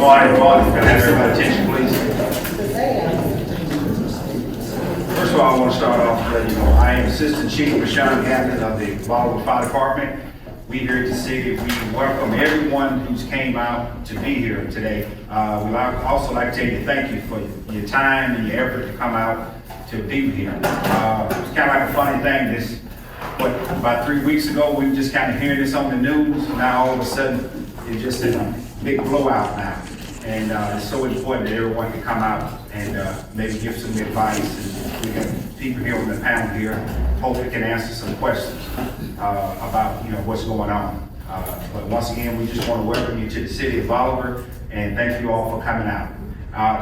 Morning, can I have everybody's attention, please? First of all, I want to start off with, I am Assistant Chief Rashawn Gavin of the Bolivar Fire Department. We here at the city, we welcome everyone who's came out to be here today. We'd also like to tell you thank you for your time and your effort to come out to be here. It's kind of like a funny thing, about 3 weeks ago, we were just kind of hearing this on the news. Now all of a sudden, it's just in a big blowout now. And it's so important that everyone can come out and maybe give some advice. And we have people here on the panel here, hopefully can answer some questions about what's going on. But once again, we just want to welcome you to the City of Bolivar and thank you all for coming out.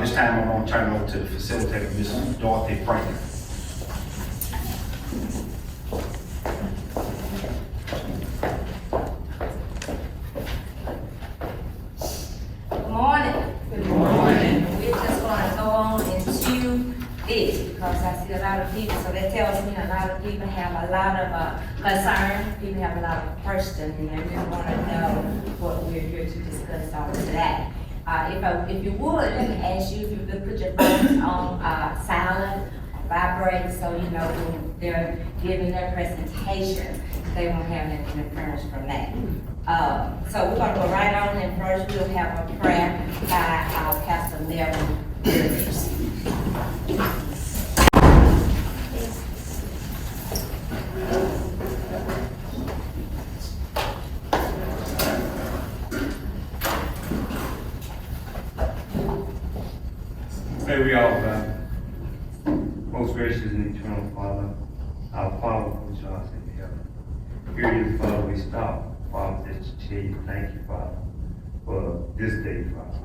This time I'm going to turn it over to the facilitator, Ms. Dorothy Franklin. Because I see a lot of people, so that tells me a lot of people have a lot of concern, people have a lot of questions, and they really want to know what we're here to discuss on today. If you would, let me ask you if you could put your phones on silent, vibrate, so when they're giving their presentation, they won't have any interference from that. So we're going to go right on, and first we'll have a prayer by our Pastor Melvin Rivers. May we all bow. Most gracious and eternal Father, our Father which art in heaven. Here is, Father, we stop, Father, just to tell you thank you, Father, for this day, Father.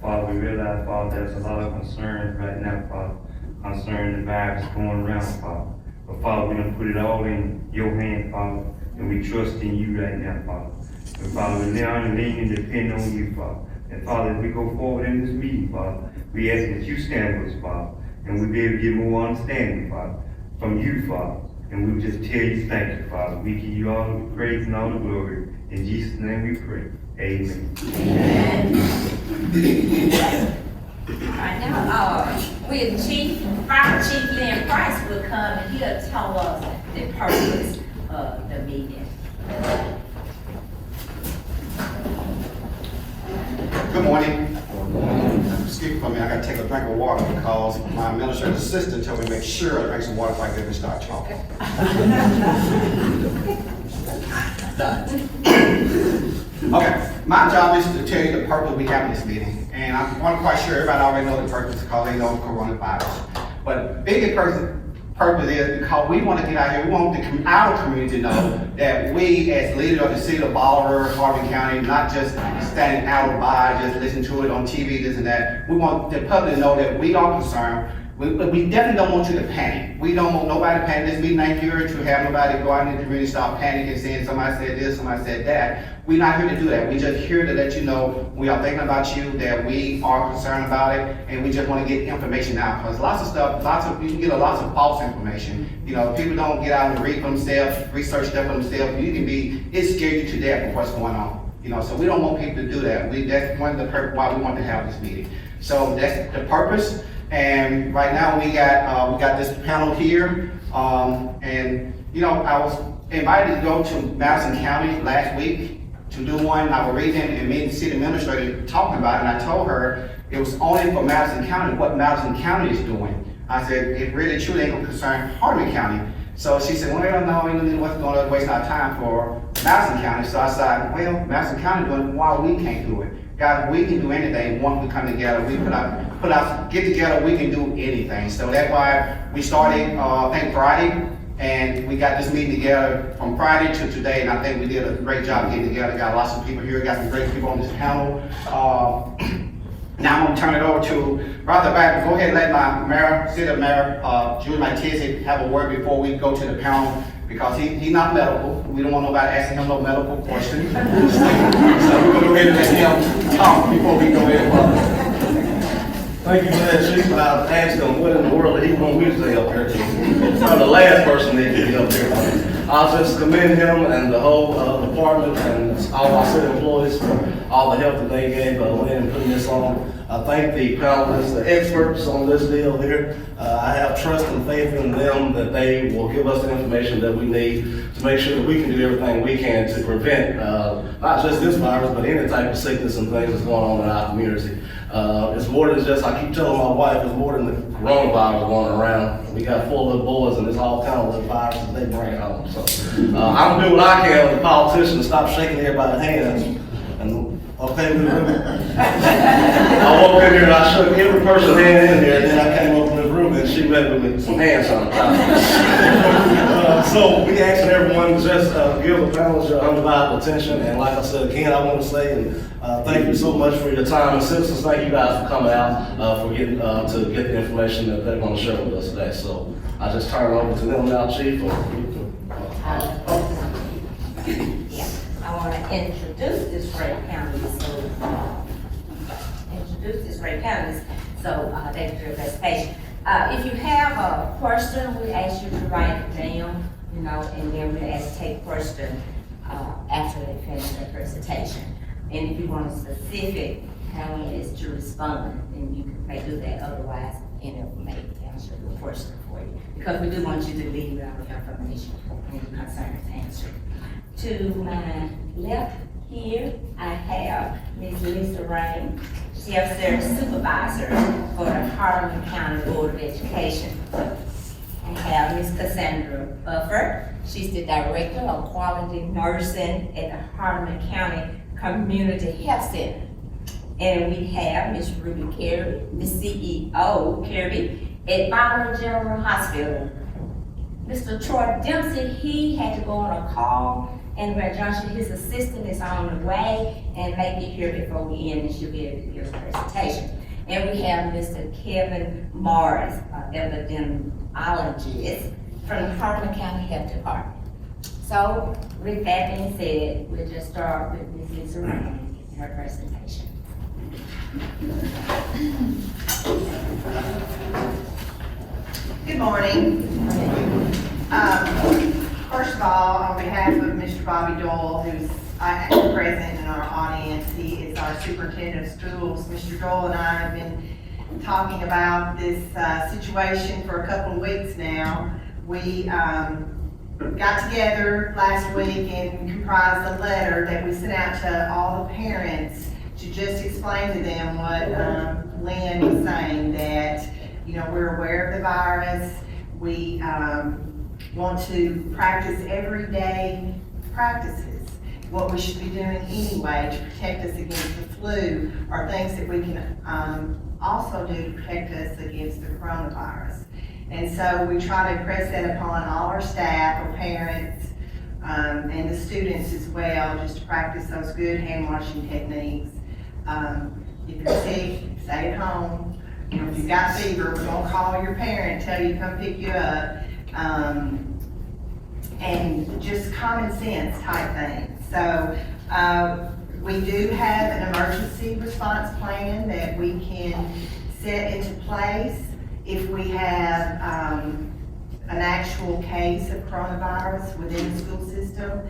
Father, we realize, Father, there's a lot of concerns right now, Father, concerning the virus going around, Father. But Father, we don't put it all in your hand, Father, and we trust in you right now, Father. And Father, we now lean and depend on you, Father. And Father, as we go forward in this meeting, Father, we ask that you stand with us, Father, and we'll be able to get more understanding, Father, from you, Father. And we'll just tell you thank you, Father. We give you all the praise and all the glory. In Jesus' name we pray. Amen. Amen. All right, now, Fire Chief Lynn Price will come and he'll tell us the purpose of the meeting. Good morning. Excuse me for me, I gotta take a drink of water because my administrative assistant told me to make sure I drink some water before I get and start talking. Okay, my job is to tell you the purpose we have this meeting, and I'm not quite sure everybody already knows the purpose because they know coronavirus. But bigger purpose is because we want to get out here, we want our community to know that we as leaders of the City of Bolivar, Harvey County, not just standing out by, just listening to it on TV, this and that. We want the public to know that we are concerned. We definitely don't want you to panic. We don't want nobody to panic. This meeting ain't here to have nobody go out in the community, start panicking, saying somebody said this, somebody said that. We're not here to do that. We're just here to let you know we are thinking about you, that we are concerned about it, and we just want to get information out. Because you can get lots of false information. People don't get out and read for themselves, research stuff for themselves. It scares you to death of what's going on. So we don't want people to do that. That's one of the purpose why we want to have this meeting. So that's the purpose. And right now we got this panel here. And I was invited to go to Madison County last week to do one. I was reading and me and the city administrator talking about it, and I told her it was only for Madison County, what Madison County is doing. I said, it really truly ain't gonna concern Harvey County. So she said, well, no, we don't need what's going on, waste our time for Madison County. So I said, well, Madison County doing it, why we can't do it? Guys, we can do anything once we come together. We get together, we can do anything. So that's why we started, I think Friday, and we got this meeting together from Friday to today, and I think we did a great job getting together. Got lots of people here, got some great people on this panel. Now I'm gonna turn it over to Brother Back. Go ahead and let my mayor, city mayor, Julie Matizzi, have a word before we go to the panel, because he's not medical. We don't want nobody asking him no medical questions. So we're gonna go ahead and let him talk before we go any further. Thank you for that, Chief. I asked him what in the world did he want me to say up here. I'm the last person that can be up here. I'll just commend him and the whole department and all my city employees for all the help that they gave Lynn in putting this on. I thank the panelists, the experts on this deal here. I have trust and faith in them that they will give us the information that we need to make sure that we can do everything we can to prevent not just this virus, but any type of sickness and things that's going on in our community. It's more than just, I keep telling my wife, it's more than the coronavirus going around. We got 4 little boys and it's all kind of little viruses they bring home. So I'm gonna do what I can as a politician to stop shaking everybody's hands. And okay, I walked in here and I shook every person's hand in here, and then I came up in the room and she met me with some hands on top. So we asking everyone to just give the panelists your undivided attention. And like I said, again, I want to say thank you so much for your time. And citizens, thank you guys for coming out for getting to get the information that they're going to share with us today. So I just turn it over to them now, Chief. Yeah, I want to introduce this great panelist. So thank you for your participation. If you have a question, we ask you to write it down, and then we ask to take question after they finish their presentation. And if you want a specific panelist to respond, then you may do that. Otherwise, it may answer the question for you, because we do want you to leave out information and concerns answered. To my left here, I have Ms. Lisa Rain. She serves as supervisor for the Hardeman County Board of Education. I have Ms. Cassandra Buffer. She's the Director of Quality Nursing at the Hardeman County Community Health Center. And we have Ms. Ruby Carey, the CEO, Carey, at Bolivar General Hospital. Mr. Troy Dempsey, he had to go on a call, and Johnson, his assistant, is on the way and may be here before we end, and she'll be able to give a presentation. And we have Mr. Kevin Morris, epidemiologist from the Hardeman County Health Department. So, with that being said, we'll just start with Ms. Lisa Rain and her presentation. Good morning. First of all, on behalf of Mr. Bobby Doyle, who's present in our audience, he is our superintendent of schools. Mr. Doyle and I have been talking about this situation for a couple of weeks now. We got together last week and comprised a letter that we sent out to all the parents to just explain to them what Lynn was saying, that we're aware of the virus. We want to practice everyday practices. What we should be doing anyway to protect us against the flu are things that we can also do to protect us against the coronavirus. And so we try to press that upon all our staff, our parents, and the students as well, just to practice those good hand washing techniques. If you're sick, stay at home. If you've got fever, we're gonna call your parent, tell you to come pick you up. And just common sense type things. So we do have an emergency response plan that we can set into place if we have an actual case of coronavirus within the school system.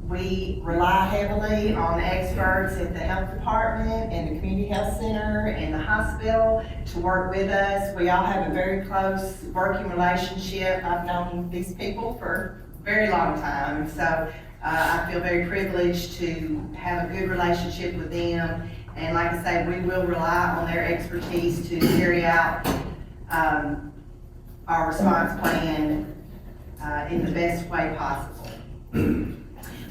We rely heavily on experts at the health department and the community health center and the hospital to work with us. We all have a very close working relationship. I've known these people for a very long time, so I feel very privileged to have a good relationship with them. And like I say, we will rely on their expertise to carry out our response plan in the best way possible.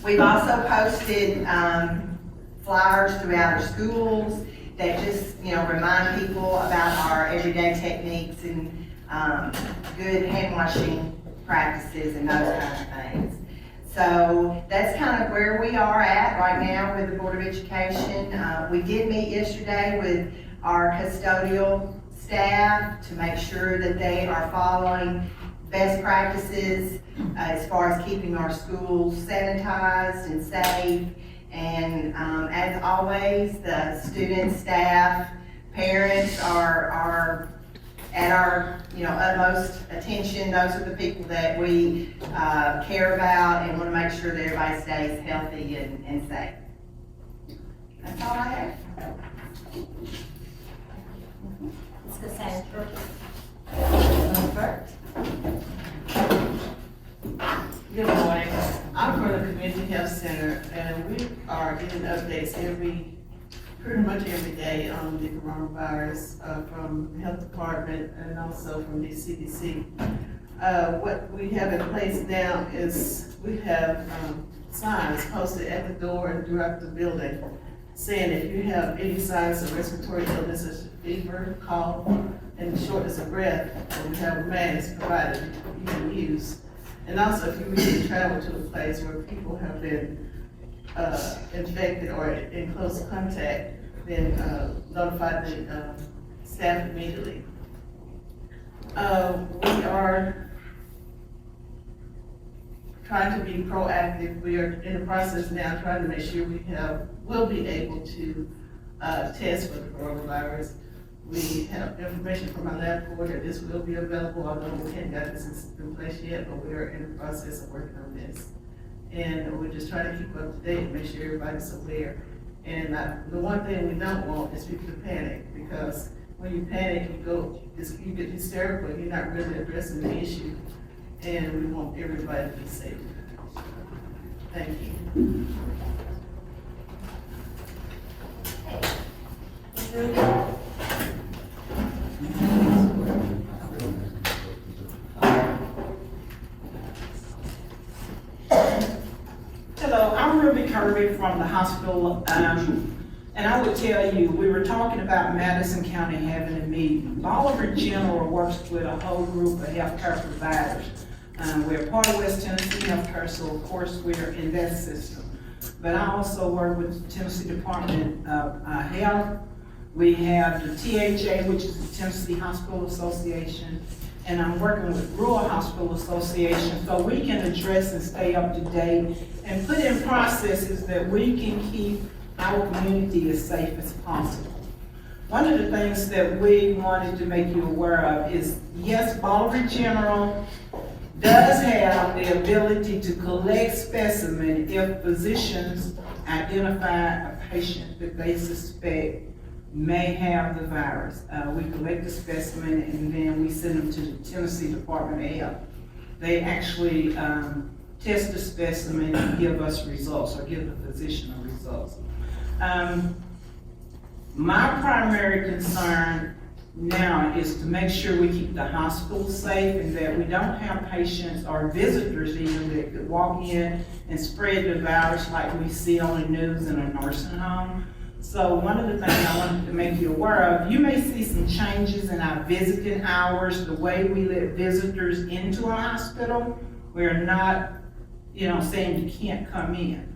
We've also posted flyers throughout our schools that just, remind people about our everyday techniques and good hand washing practices and those kinds of things. So that's kind of where we are at right now with the Board of Education. We did meet yesterday with our custodial staff to make sure that they are following best practices as far as keeping our schools sanitized and safe. And as always, the student, staff, Parents are at our, utmost attention. Those are the people that we, care about and wanna make sure that everybody stays healthy and safe. That's all I have. Ms. Cassandra. Burt. Good morning. I'm from the Community Health Center, and we are getting updates pretty much every day on the coronavirus, from the health department and also from the CDC. What we have in place now is we have, signs posted at the door and throughout the building saying if you have any signs of respiratory illness, such as fever, cough, and shortness of breath, we have masks provided you can use. And also, if you really travel to a place where people have been infected or in close contact, then notify the staff immediately. We are trying to be proactive. We are in the process now trying to make sure we'll be able to test for the coronavirus. We have information from our lab report that this will be available, although we haven't got this in place yet, but we are in the process of working on this. And we're just trying to keep up to date and make sure everybody's aware. And the one thing we don't want is people to panic, because when you panic, you get hysterical, you're not really addressing the issue. And we want everybody to be safe. Thank you. Hello, I'm Ruby Kirby from the hospital, and I would tell you, we were talking about Madison County having a meeting. Bolivar General works with a whole group of healthcare providers. We're part of West Tennessee Healthcare, so of course we're in that system. But I also work with the Tennessee Department of Health. We have the THA, which is the Tennessee Hospital Association, and I'm working with Rural Hospital Association, so we can address and stay up to date and put in processes that we can keep our community as safe as possible. One of the things that we wanted to make you aware of is, yes, Bolivar General does have the ability to collect specimen if physicians identify a patient that they suspect may have the virus. We collect the specimen and then we send them to the Tennessee Department of Health. They actually test the specimen and give us results, or give the physician the results. My primary concern now is to make sure we keep the hospital safe and that we don't have patients or visitors even that could walk in and spread the virus like we see on the news in a nursing home. So one of the things I wanted to make you aware of, you may see some changes in our visiting hours, the way we let visitors into our hospital. We're not, saying you can't come in.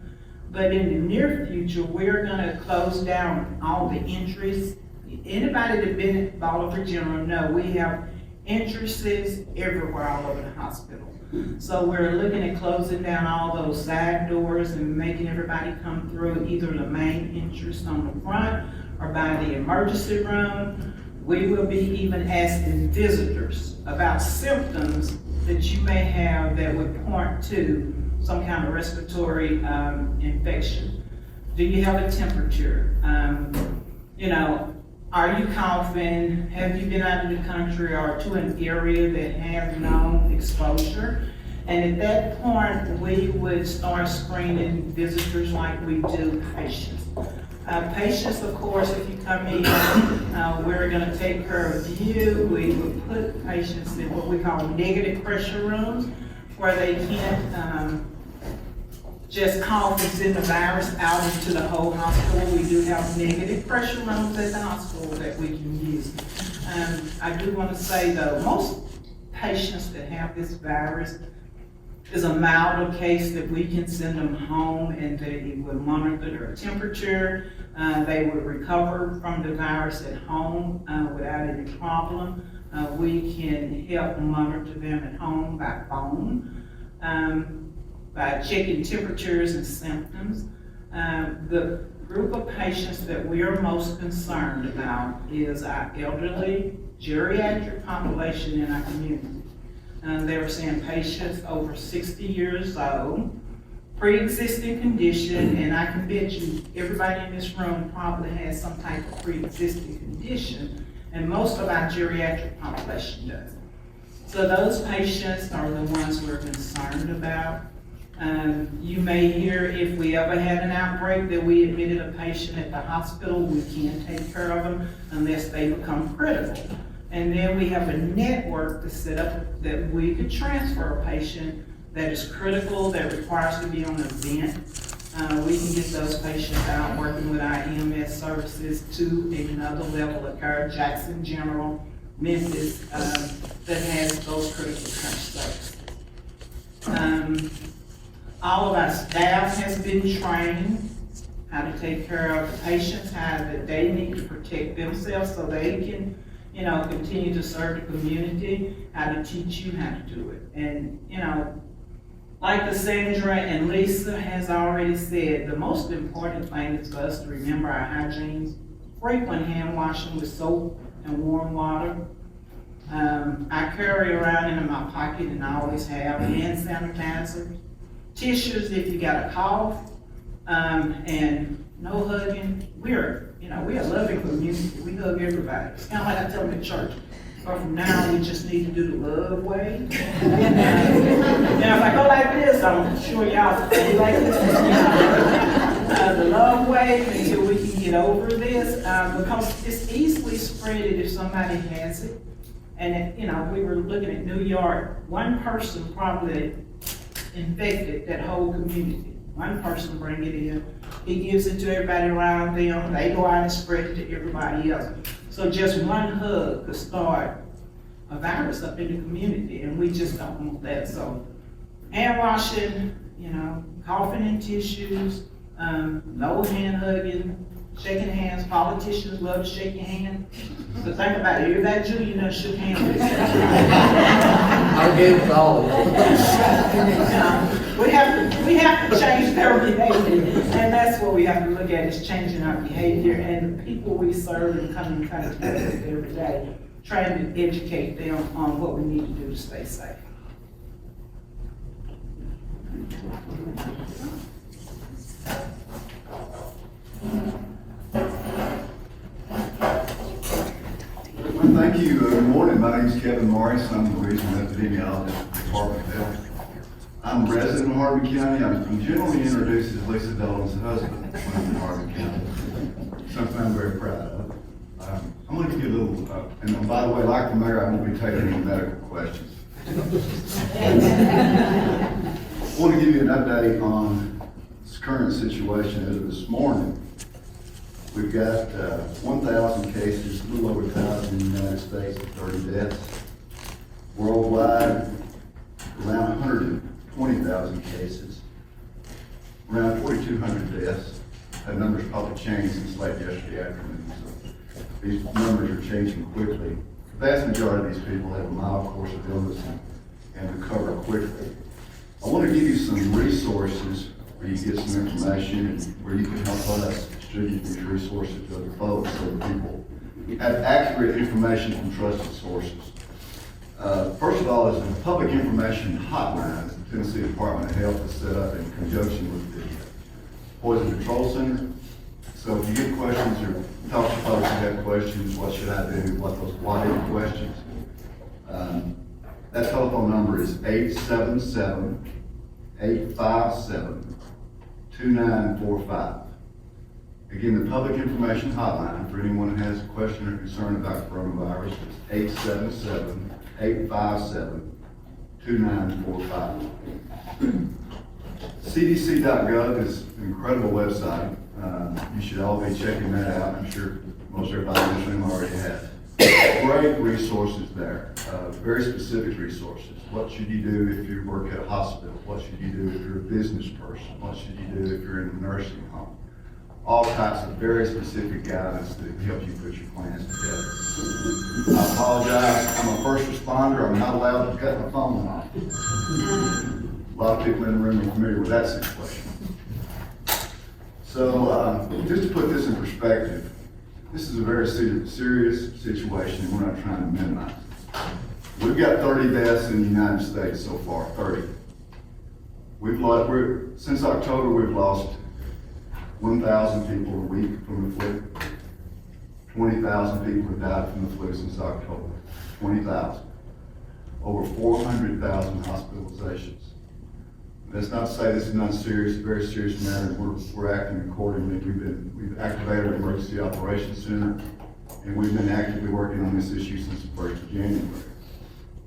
But in the near future, we're gonna close down all the entries. Anybody that been at Bolivar General know we have entrances everywhere all over the hospital. So we're looking at closing down all those side doors and making everybody come through either the main entrance on the front or by the emergency room. We will be even asking visitors about symptoms that you may have that would point to some kind of respiratory infection. Do you have a temperature? Are you coughing? Have you been out of the country or to an area that has known exposure? And at that point, we would start screening visitors like we do patients. Patients, of course, if you come in, we're gonna take care of you. We would put patients in what we call negative pressure rooms, where they can't just cough and send the virus out into the whole hospital. We do have negative pressure rooms at the hospital that we can use. I do want to say though, most patients that have this virus is a milder case that we can send them home and they will monitor their temperature. They will recover from the virus at home without any problem. We can help monitor them at home by phone. By checking temperatures and symptoms. The group of patients that we are most concerned about is our elderly geriatric population in our community. They were saying patients over 60 years old, pre-existing condition, and I can bet you everybody in this room probably has some type of pre-existing condition, and most of our geriatric population does. So those patients are the ones we're concerned about. You may hear if we ever had an outbreak that we admitted a patient at the hospital, we can't take care of them unless they become critical. And then we have a network to set up that we could transfer a patient that is critical, that requires to be on an event. We can get those patients out working with our EMS services to another level of care, Jackson General, Memphis, that has those critical care services. All of our staff has been trained how to take care of the patients, how that they need to protect themselves so they can, continue to serve the community, how to teach you how to do it. And, like Cassandra and Lisa has already said, the most important thing is for us to remember our hygiene, frequent hand washing with soap and warm water. I carry around in my pocket, and I always have, hand sanitizer, tissues if you got a cough, and no hugging. We're a loving community. We hug everybody. It's kind of like I tell them in church. But from now on, we just need to do the love way. And if I go like this, I'm sure y'all do like this. The love way until we can get over this, because it's easily spreaded if somebody has it. And we were looking at New York, one person probably infected that whole community. One person bring it in, he gives it to everybody around them, they go out and spread it to everybody else. So just one hug could start a virus up in the community, and we just don't want that. So hand washing, coughing in tissues, no hand hugging, shaking hands. Politicians love to shake your hand. So think about it, you're that Jew, shook hands with I gave it all of them. We have to change their behavior, and that's what we have to look at, is changing our behavior, and the people we serve and come in contact with every day, trying to educate them on what we need to do to stay safe. Thank you. Good morning. My name is Kevin Morris. I'm the regional epidemiologist at the Department of Health. I'm a resident of Hardin County. I'm generally introduced as Lisa Dolan's husband when I'm in Hardin County. Something I'm very proud of. I'm going to give you a little, and by the way, like the mayor, I won't be taking any medical questions. I want to give you an update on this current situation as of this morning. We've got 1,000 cases, a little over 1,000 in the United States, 30 deaths. Worldwide, around 120,000 cases, around 4,200 deaths. That number's probably changed since late yesterday afternoon, so these numbers are changing quickly. The vast majority of these people have a mild course of illness and recover quickly. I want to give you some resources where you get some information and where you can help us distribute these resources to other folks so that people have accurate information from trusted sources. First of all, is the public information hotline that the Tennessee Department of Health has set up in conjunction with the Poison Control Center. So if you get questions or talk to folks who have questions, what should I do, what those what-if questions, that telephone number is 877-857-2945. Again, the public information hotline for anyone who has a question or concern about coronavirus is 877-857-2945. CDC.gov is an incredible website. You should all be checking that out. I'm sure most everybody in this room already has. Great resources there, very specific resources. What should you do if you work at a hospital? What should you do if you're a business person? What should you do if you're in a nursing home? All types of very specific guidance that help you put your plans together. I apologize, I'm a first responder, I'm not allowed to cut my phone off. A lot of people in the room are familiar with that situation. So, just to put this in perspective, this is a very serious situation, and we're not trying to minimize it. We've got 30 deaths in the United States so far, 30. Since October, we've lost 1,000 people a week from the flu. 20,000 people have died from the flu since October. 20,000. Over 400,000 hospitalizations. That's not to say this is not serious, very serious matter. We're acting accordingly. We've activated our emergency operations center, and we've been actively working on this issue since the 1st of January.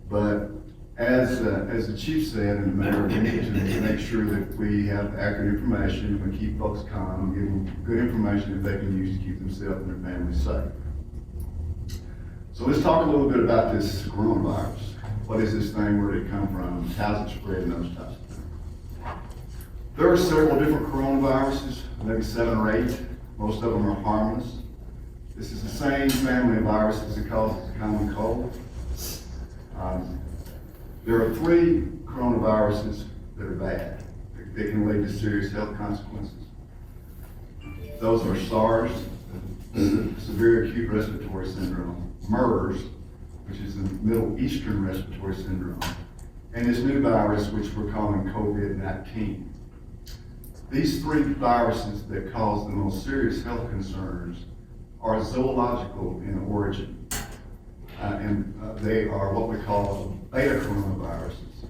But as the chief said, and the mayor, we need to make sure that we have accurate information, and we keep folks calm, and give them good information that they can use to keep themselves and their families safe. So let's talk a little bit about this coronavirus. What is this thing? Where did it come from? How's it spread, and those types of things. There are several different coronaviruses, maybe 7 or 8. Most of them are harmless. This is the same family of viruses that causes the common cold. There are 3 coronaviruses that are bad. They can lead to serious health consequences. Those are SARS, severe acute respiratory syndrome, MERS, which is the Middle Eastern respiratory syndrome, and this new virus, which we're calling COVID-19. These 3 viruses that cause the most serious health concerns are zoological in origin. They are what we call beta coronaviruses.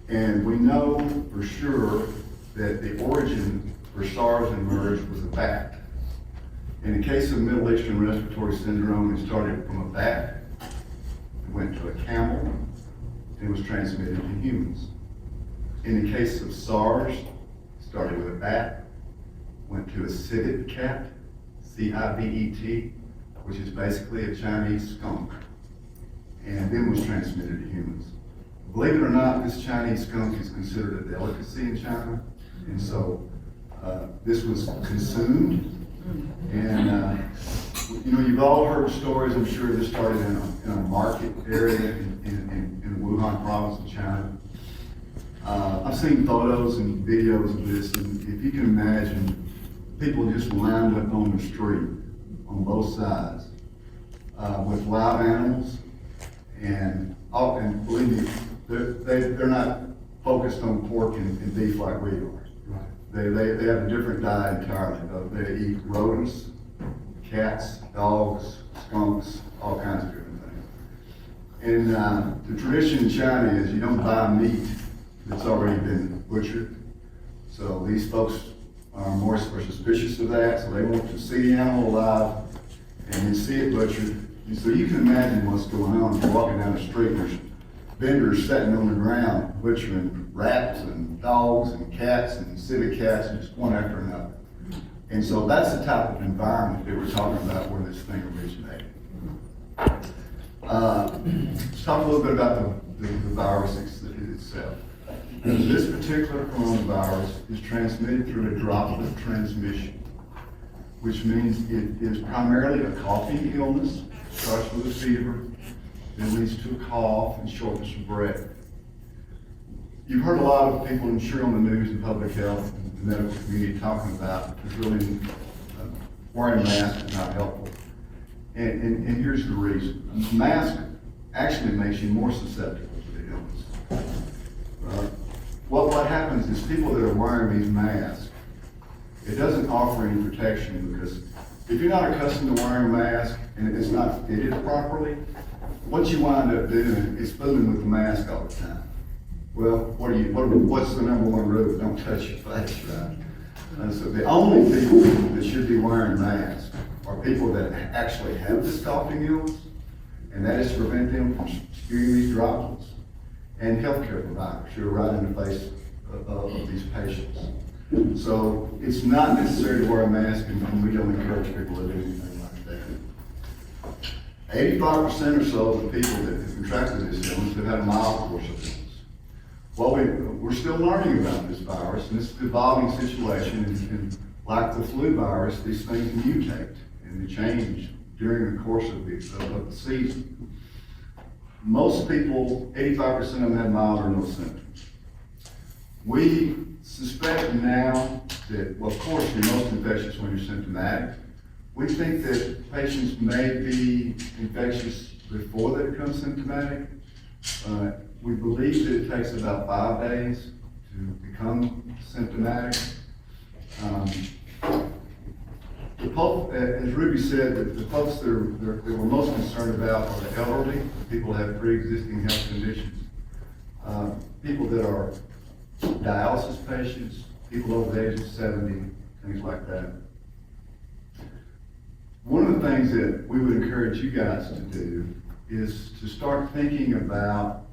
And we know for sure that the origin for SARS and MERS was a bat. In the case of Middle Eastern respiratory syndrome, it started from a bat, it went to a camel, and it was transmitted to humans. In the case of SARS, it started with a bat, went to a civet cat, C-I-V-E-T, which is basically a Chinese skunk, and then was transmitted to humans. Believe it or not, this Chinese skunk is considered a delicacy in China, and so this was consumed. And you've all heard stories, I'm sure, this started in a market area in the Wuhan province of China. I've seen photos and videos of this, and if you can imagine, people just lined up on the street on both sides with live animals, and believe me, they're not focused on pork and beef like we are. They have a different diet entirely. They eat rodents, cats, dogs, skunks, all kinds of different things. And the tradition in China is you don't buy meat that's already been butchered. So these folks are more suspicious of that, so they want to see the animal alive and then see it butchered. And so you can imagine what's going on. You're walking down the street, and there's vendors sitting on the ground butchering rats and dogs and cats and civet cats, and just one after another. And so that's the type of environment that we're talking about where this thing originated. Let's talk a little bit about the virus itself. This particular coronavirus is transmitted through a droplet transmission, which means it is primarily a coughing illness, starts with a fever, then leads to a cough and shortness of breath. You've heard a lot of people, I'm sure, on the news and public health and the medical community talking about it's really wearing masks is not helpful. And here's the reason. A mask actually makes you more susceptible to the illness. What happens is people that are wearing these masks, it doesn't offer any protection, because if you're not accustomed to wearing a mask and it's not fitted properly, what you wind up doing is fooling with the mask all the time. Well, what's the number 1 rule? Don't touch your face, right? And so the only people that should be wearing masks are people that actually have this coughing illness, and that is to prevent them from spewing these droplets, and healthcare providers who are right in the face of these patients. So it's not necessary to wear a mask, and we don't encourage people to do anything like that. 85% or so of the people that have contracted this illness have had a mild course of illness. Well, we're still learning about this virus, and it's an evolving situation, and like the flu virus, these things mutate and they change during the course of the season. Most people, 85% of them, have mild or no symptoms. We suspect now that, well, of course, you're most infectious when you're symptomatic. We think that patients may be infectious before they become symptomatic. We believe that it takes about 5 days to become symptomatic. As Ruby said, the folks that we're most concerned about are the elderly, people that have pre-existing health conditions, people that are dialysis patients, people over the age of 70, things like that. One of the things that we would encourage you guys to do is to start thinking about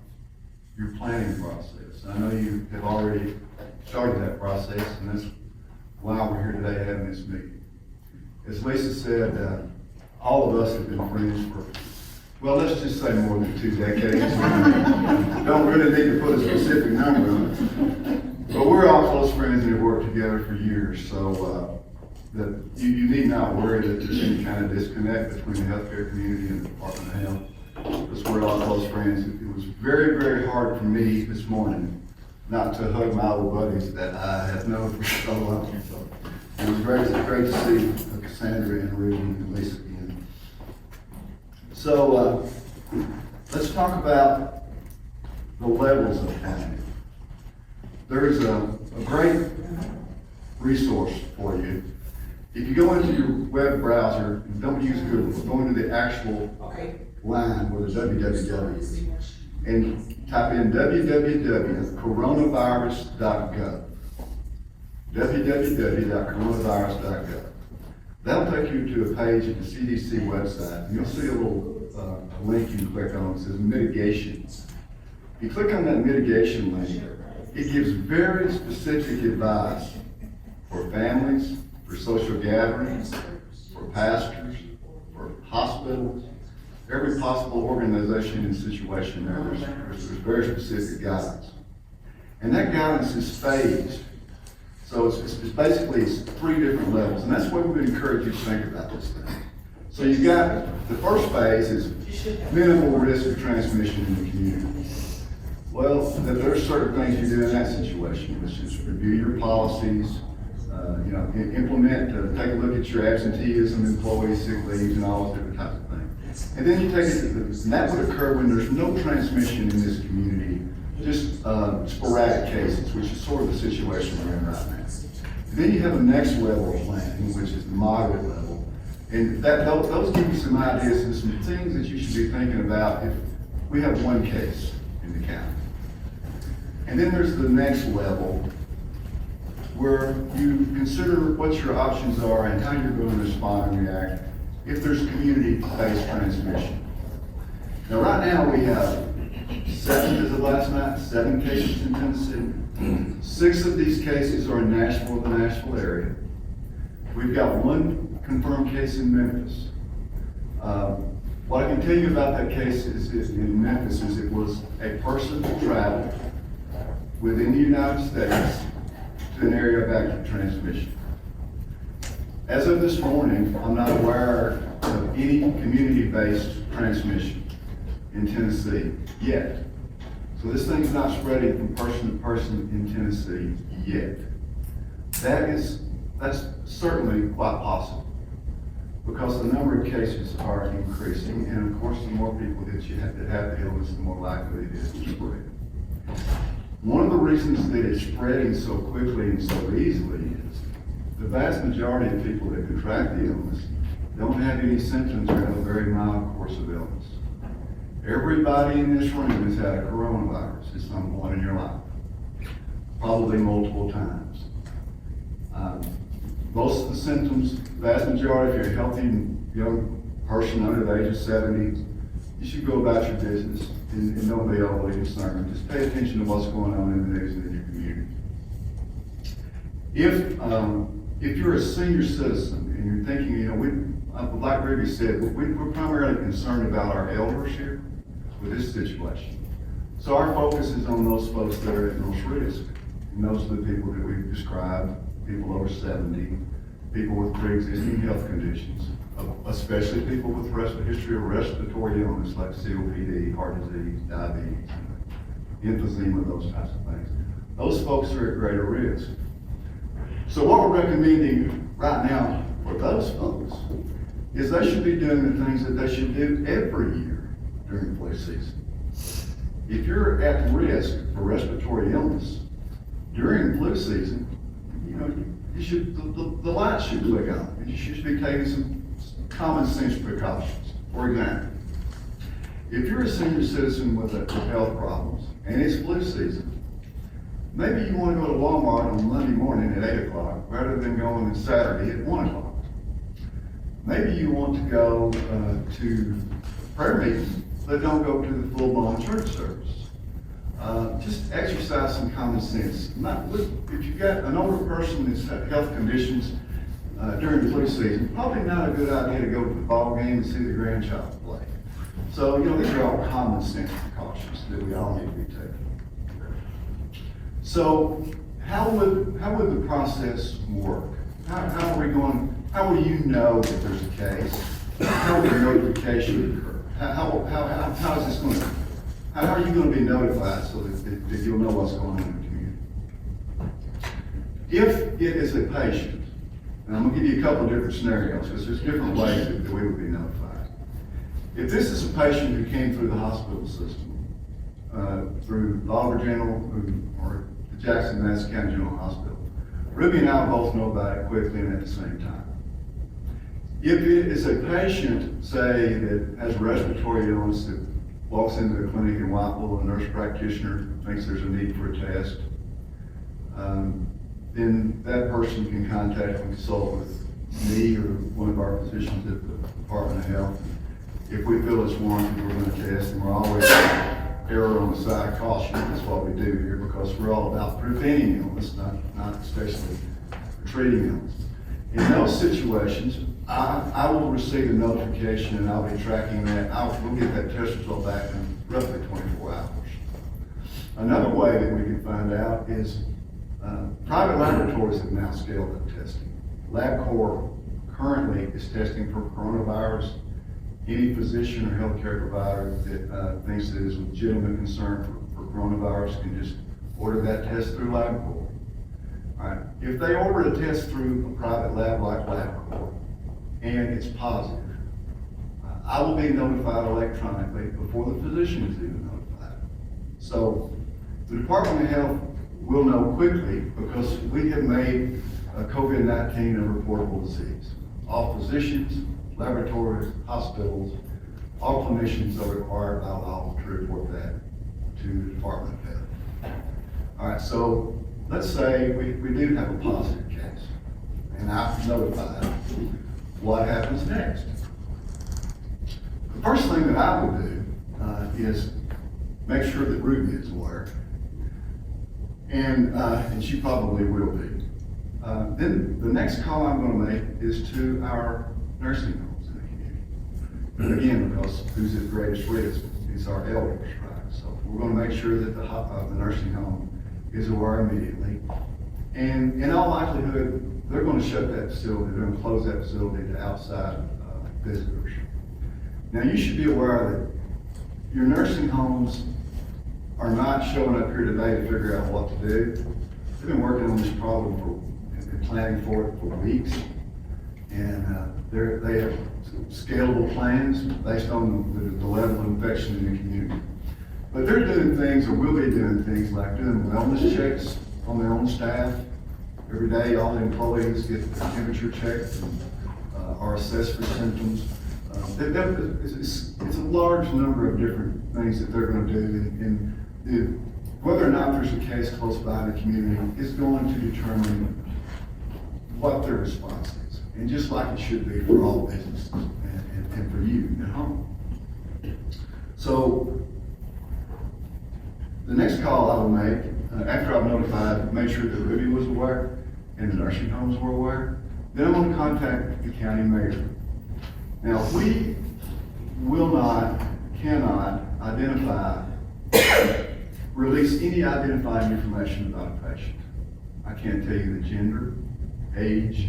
your planning process. I know you have already started that process, and that's why we're here today having this meeting. As Lisa said, all of us have been friends for, well, let's just say more than 2 decades. Don't really need to put a specific number on it. But we're all close friends and have worked together for years, so that you need not worry that there's any kind of disconnect between the healthcare community and the Department of Health, because we're all close friends. It was very, very hard for me this morning not to hug my old buddies that I have known for so long. So it was great to see Cassandra and Ruby and Lisa again. So let's talk about the levels of planning. There's a great resource for you. If you go into your web browser, and don't use Google, go into the actual line where the www is, and type in www.coronavirus.gov. www.coronavirus.gov. That'll take you to a page at the CDC website, and you'll see a little link you can click on that says mitigation. If you click on that mitigation link, it gives very specific advice for families, for social gatherings, for pastors, for hospitals, every possible organization and situation there. There's very specific guidance. And that guidance is phased. So it's basically 3 different levels, and that's what we would encourage you to think about this thing. So you've got, the first phase is minimal risk of transmission in the community. Well, there are certain things you do in that situation, which is review your policies, implement, take a look at your absenteeism, employee sick leaves, and all those different types of things. And then you take it, and that would occur when there's no transmission in this community, just sporadic cases, which is sort of the situation we're in right now. And then you have a next level of planning, which is the moderate level. And those give you some ideas and some things that you should be thinking about if we have one case in the county. And then there's the next level, where you consider what your options are and how you're going to respond and react if there's community-based transmission. Now, right now, we have 7, as of last night, 7 cases in Tennessee. 6 of these cases are in Nashville, the Nashville area. We've got 1 confirmed case in Memphis. What I can tell you about that case is in Memphis is it was a person who traveled within the United States to an area of active transmission. As of this morning, I'm not aware of any community-based transmission in Tennessee yet. So this thing's not spreading from person to person in Tennessee yet. That's certainly quite possible, because the number of cases are increasing, and of course, the more people that have the illness, the more likely it is to spread. One of the reasons that it's spreading so quickly and so easily is the vast majority of people that contract the illness don't have any symptoms or have a very mild course of illness. Everybody in this room has had a coronavirus at some point in your life, probably multiple times. Most of the symptoms, vast majority, if you're a healthy young person under the age of 70, you should go about your business and don't be overly concerned. Just pay attention to what's going on in the news and in your community. If you're a senior citizen and you're thinking, like Ruby said, we're primarily concerned about our elders here with this situation. So our focus is on those folks that are at most risk. And those are the people that we've described, people over 70, people with pre-existing health conditions, especially people with a history of respiratory illness like COPD, heart disease, diabetes, emphysema, those types of things. Those folks are at greater risk. So what we're recommending right now for those folks is they should be doing the things that they should do every year during the flu season. If you're at risk for respiratory illness during the flu season, you know, you should, the lights should click on, and you should be taking some common sense precautions. For example, if you're a senior citizen with health problems and it's flu season, maybe you want to go to Walmart on Monday morning at 8 o'clock rather than going on Saturday at 1 o'clock. Maybe you want to go to prayer meetings, but don't go to the full-blown church service. Just exercise some common sense. If you've got an older person that's had health conditions during the flu season, probably not a good idea to go to the ball game and see the grandchild play. So, you know, these are all common sense precautions that we all need to be taking. So, how would the process work? How will you know that there's a case? How will the notification occur? How is this going to, how are you going to be notified so that you'll know what's going on in the community? If it is a patient, and I'm going to give you a couple of different scenarios because there's different ways that we would be notified. If this is a patient who came through the hospital system, through Bolivar General or the Jackson Madison County General Hospital, Ruby and I both know about it quickly and at the same time. If it is a patient, say, that has respiratory illness that walks into the clinic in Whiteville, a nurse practitioner thinks there's a need for a test, then that person can contact and consult with me or one of our physicians at the Department of Health. If we feel it's warranted, we're going to test, and we're always error on the side of caution. That's what we do here because we're all about preventing illness, not especially treating illness. In those situations, I will receive a notification and I'll be tracking that. We'll get that test result back in roughly 24 hours. Another way that we can find out is private laboratories have now scaled up testing. LabCorp currently is testing for coronavirus. Any physician or healthcare provider that thinks that is legitimate concern for coronavirus can just order that test through LabCorp. All right. If they order a test through a private lab like LabCorp and it's positive, I will be notified electronically before the physician is even notified. So the Department of Health will know quickly because we have made COVID-19 a reportable disease. All physicians, laboratories, hospitals, all clinicians are required by law to report that to the Department of Health. All right, so let's say we do have a positive case, and I've notified. What happens next? The first thing that I will do is make sure that Ruby is aware, and she probably will be. Then the next call I'm going to make is to our nursing homes in the community. Again, because who's at greatest risk? It's our elders, right? So we're going to make sure that the nursing home is aware immediately. And in all likelihood, they're going to shut that facility, they're going to close that facility to outside visitors. Now you should be aware that your nursing homes are not showing up here today to figure out what to do. They've been working on this problem and planning for it for weeks. And they have scalable plans based on the level of infection in the community. But they're doing things, or will be doing things like doing wellness checks on their own staff. Every day, all the employees get their temperature checked and are assessed for symptoms. It's a large number of different things that they're going to do. And whether or not there's a case close by in the community is going to determine what their response is. And just like it should be for all businesses and for you at home. So the next call I will make, after I've notified, make sure that Ruby was aware and the nursing homes were aware, then I'm going to contact the county mayor. Now, we will not, cannot identify, release any identifying information about a patient. I can't tell you the gender, age,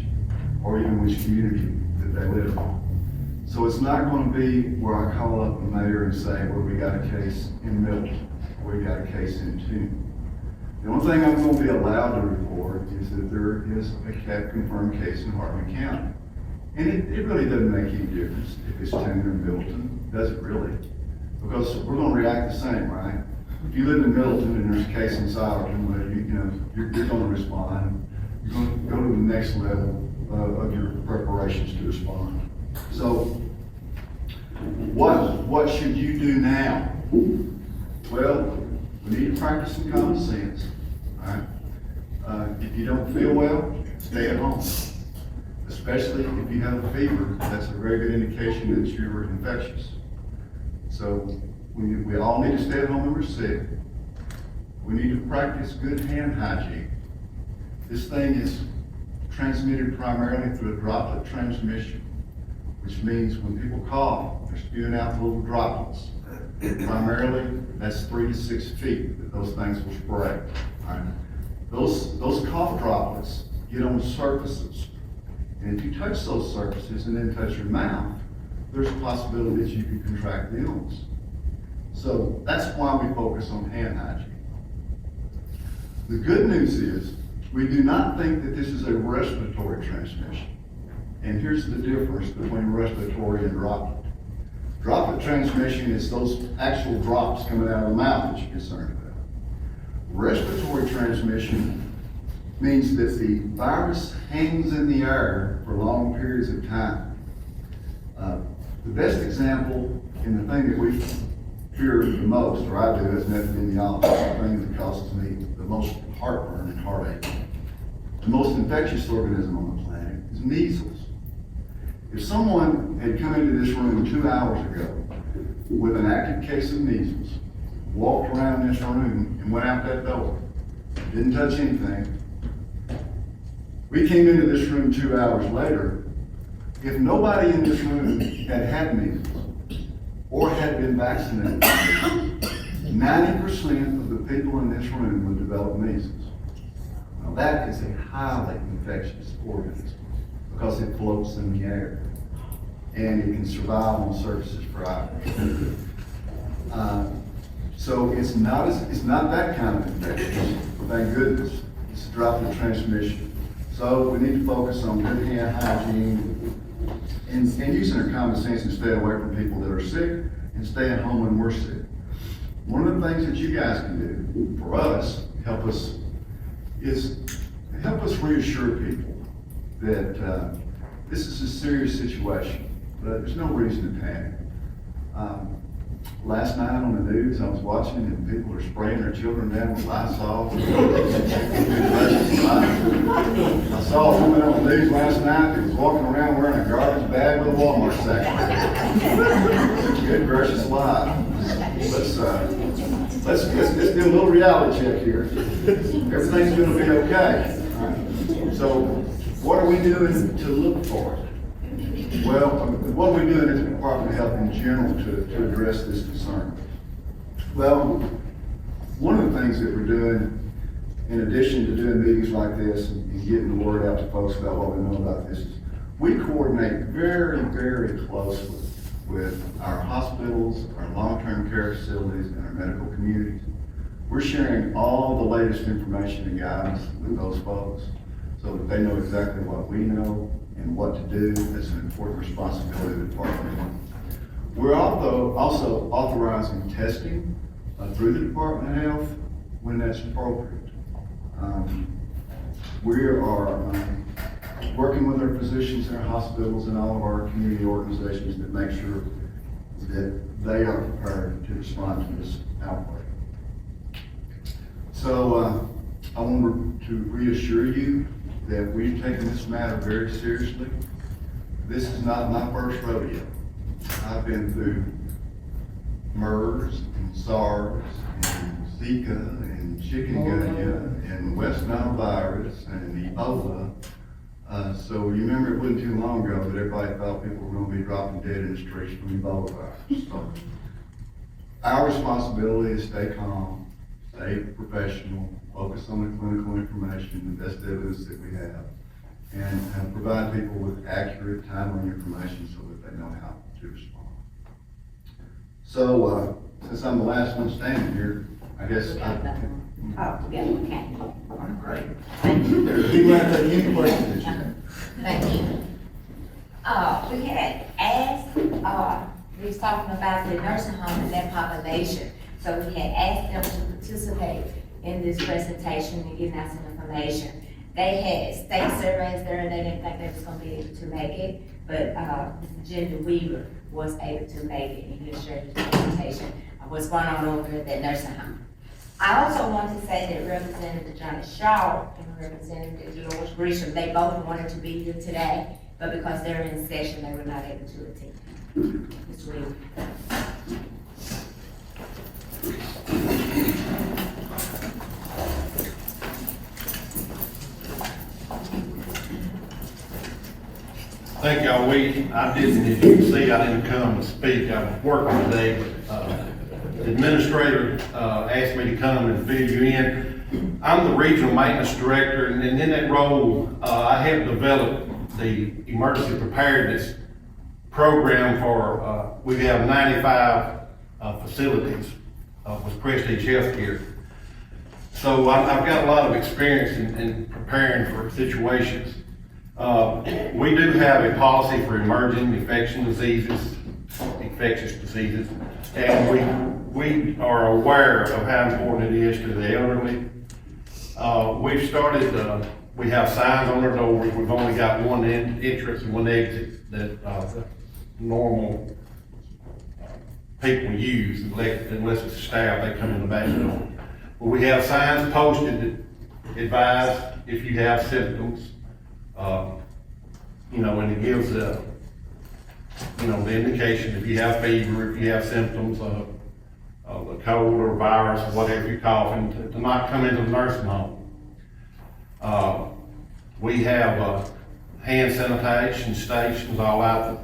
or even which community that they live in. So it's not going to be where I call up the mayor and say, well, we got a case in Milton, or we got a case in Tune. The only thing I'm gonna be allowed to report is that there is a confirmed case in Hartman County. And it really doesn't make any difference if it's Turner and Middleton, does it really? Because we're gonna react the same, right? If you live in Middleton and there's a case in Silerton, well, you're gonna respond. You're gonna go to the next level of your preparations to respond. So, what should you do now? Well, we need to practice some common sense, all right? If you don't feel well, stay at home. Especially if you have a fever, that's a very good indication that you're infectious. So we all need to stay at home when we're sick. We need to practice good hand hygiene. This thing is transmitted primarily through a droplet transmission, which means when people cough, they're spewing out little droplets. Primarily, that's 3 to 6 feet that those things will spray. Right? Those cough droplets get on surfaces. And if you touch those surfaces and then touch your mouth, there's a possibility that you can contract the illness. So that's why we focus on hand hygiene. The good news is, we do not think that this is a respiratory transmission. And here's the difference between respiratory and droplet. Droplet transmission is those actual drops coming out of the mouth that you're concerned about. Respiratory transmission means that the virus hangs in the air for long periods of time. The best example, and the thing that we fear the most, or I do as an epidemiologist, the thing that causes me the most heartburn and heartache, the most infectious organism on the planet is measles. If someone had come into this room 2 hours ago with an active case of measles, walked around this room and went out that door, didn't touch anything, we came into this room 2 hours later, if nobody in this room had had measles or had been vaccinated, 90% of the people in this room would develop measles. Now that is a highly infectious organism because it floats in the air and it can survive on surfaces for hours. So it's not that kind of infection, thank goodness. It's a droplet transmission. So we need to focus on good hand hygiene and using our common sense and stay away from people that are sick and stay at home when we're sick. One of the things that you guys can do for us, help us reassure people that this is a serious situation, but there's no reason to panic. Last night on the news, I was watching and people are spraying their children down with Lysol. I saw a woman on the news last night that was walking around wearing a garbage bag with a Walmart sack. Good gracious alive. Let's do a little reality check here. Everything's gonna be okay. Right. So what are we doing to look for it? Well, what are we doing as a Department of Health in general to address this concern? Well, one of the things that we're doing, in addition to doing meetings like this and getting the word out to folks about what we know about this, is we coordinate very, very closely with our hospitals, our long-term care facilities, and our medical communities. We're sharing all the latest information and guidance with those folks so that they know exactly what we know and what to do. That's an important responsibility of the department. We're also authorizing testing through the Department of Health when that's appropriate. We are working with our physicians in our hospitals and all of our community organizations that make sure that they are prepared to respond to this outbreak. So I want to reassure you that we've taken this matter very seriously. This is not my first rodeo. I've been through MERS and SARS and Zika and chikungunya and West Nile virus and Ebola. So you remember it wasn't too long ago that everybody thought people were going to be dropping dead in the streets from Ebola virus. So our responsibility is stay calm, stay professional, focus on the clinical information, the best evidence that we have, and provide people with accurate, timely information so that they know how to respond. So, since I'm the last one standing here, I guess Oh, yeah, okay. Great. Thank you. Be glad to take any questions that you have. Thank you. We had asked, we was talking about the nursing home and their population. So we had asked them to participate in this presentation and giving out some information. They had state surveys there, and they didn't think they was gonna be able to make it, but, Mr. Ginger Weaver was able to make it, and he'll share his presentation of what's going on over at that nursing home. I also want to say that Representative Johnny Shaw and Representative Dolores Grisham, they both wanted to be here today, but because they're in session, they were not able to attend. Ms. Weaver. Thank y'all. I didn't, as you can see, I didn't come to speak. I was working today, but, the administrator, asked me to come and fill you in. I'm the regional maintenance director, and in that role, I have developed the emergency preparedness program for, we have 95, facilities, with Prestige Healthcare. So I've got a lot of experience in preparing for situations. We do have a policy for emerging infectious diseases, and we are aware of how important it is to the elderly. We've started, we have signs on our doors. We've only got one entrance and one exit that normal people use, unless it's staff, they come in the back door. But we have signs posted that advise if you have symptoms, and it gives the indication if you have fever, if you have symptoms of a cold or virus or whatever you're coughing, to not come into the nursing home. We have hand sanitation stations all out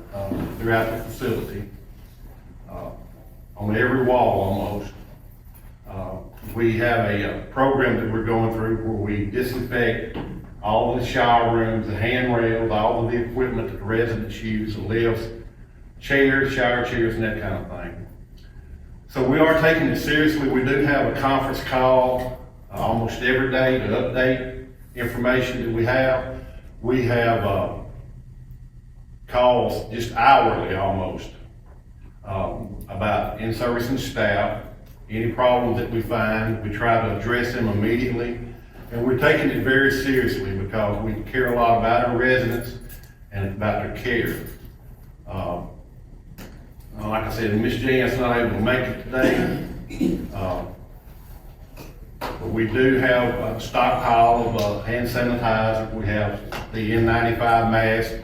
throughout the facility, on every wall almost. We have a program that we're going through where we disinfect all the shower rooms, the handrails, all of the equipment that the residents use, the lifts, chairs, shower chairs, and that kind of thing. So we are taking it seriously. We do have a conference call almost every day to update information that we have. We have calls just hourly almost about in-service and staff. Any problems that we find, we try to address them immediately. And we're taking it very seriously because we care a lot about our residents and about their care. Like I said, Ms. Jan's not able to make it today. But we do have a stockpile of hand sanitizer. We have the N95 mask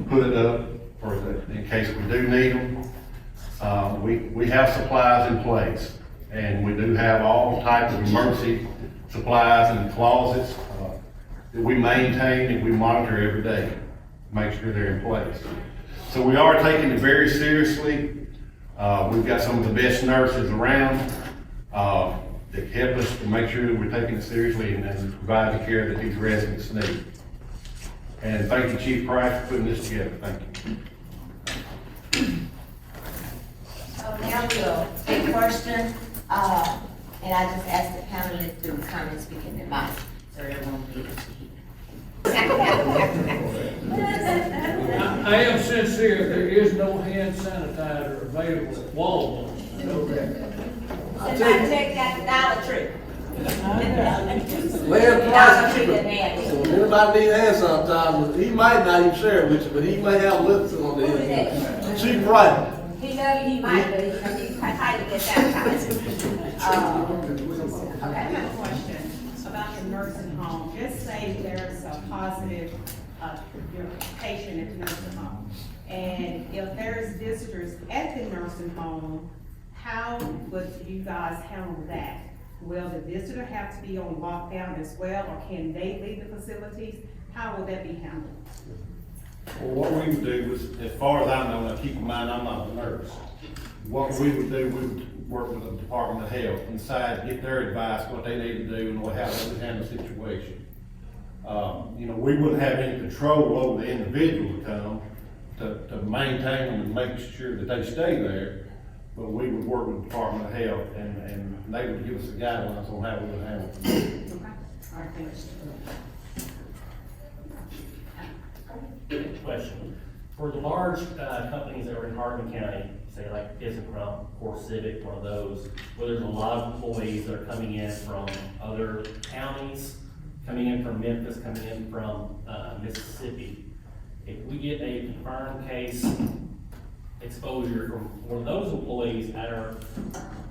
put up in case we do need them. We have supplies in place, and we do have all types of emergency supplies in the closets that we maintain and we monitor every day to make sure they're in place. So we are taking it very seriously. We've got some of the best nurses around that help us to make sure that we're taking it seriously and provide the care that these residents need. And thank you, Chief Price, for putting this together. Thank you. So now we'll take questions, and I just ask the panelists to come and speak in their mic, so everyone will be able to hear. I am sincere, there is no hand sanitizer available at Walmart. I know that. Since I checked out the Dollar Tree. Land Dollar price Tree cheaper. didn't have it. So if anybody need hand sanitizer, he might not even share it with you, but he may have lipstick on the Who is end. that? Cheap price. He know you, he might, but he's tight to get sanitized. I have a question about the nursing home. Just say there's a positive, patient at the nursing home. And if there's visitors at the nursing home, how would you guys handle that? Will the visitor have to be on lockdown as well, or can they leave the facilities? How will that be handled? Well, what we would do was, as far as I know, now keep in mind, I'm not a nurse. What we would do, we would work with the Department of Health and decide, get their advice, what they need to do and how they would handle the situation. We wouldn't have any control over the individual to come to maintain them and make sure that they stay there. but we would work with the Department of Health, and they would give us the guidelines on how we would handle it. All right, thanks. Good question. For the large companies that are in Hardin County, say like Issaquah, Core Civic, one of those, where there's a lot of employees that are coming in from other counties, coming in from Memphis, coming in from Mississippi. If we get a confirmed case exposure from one of those employees at our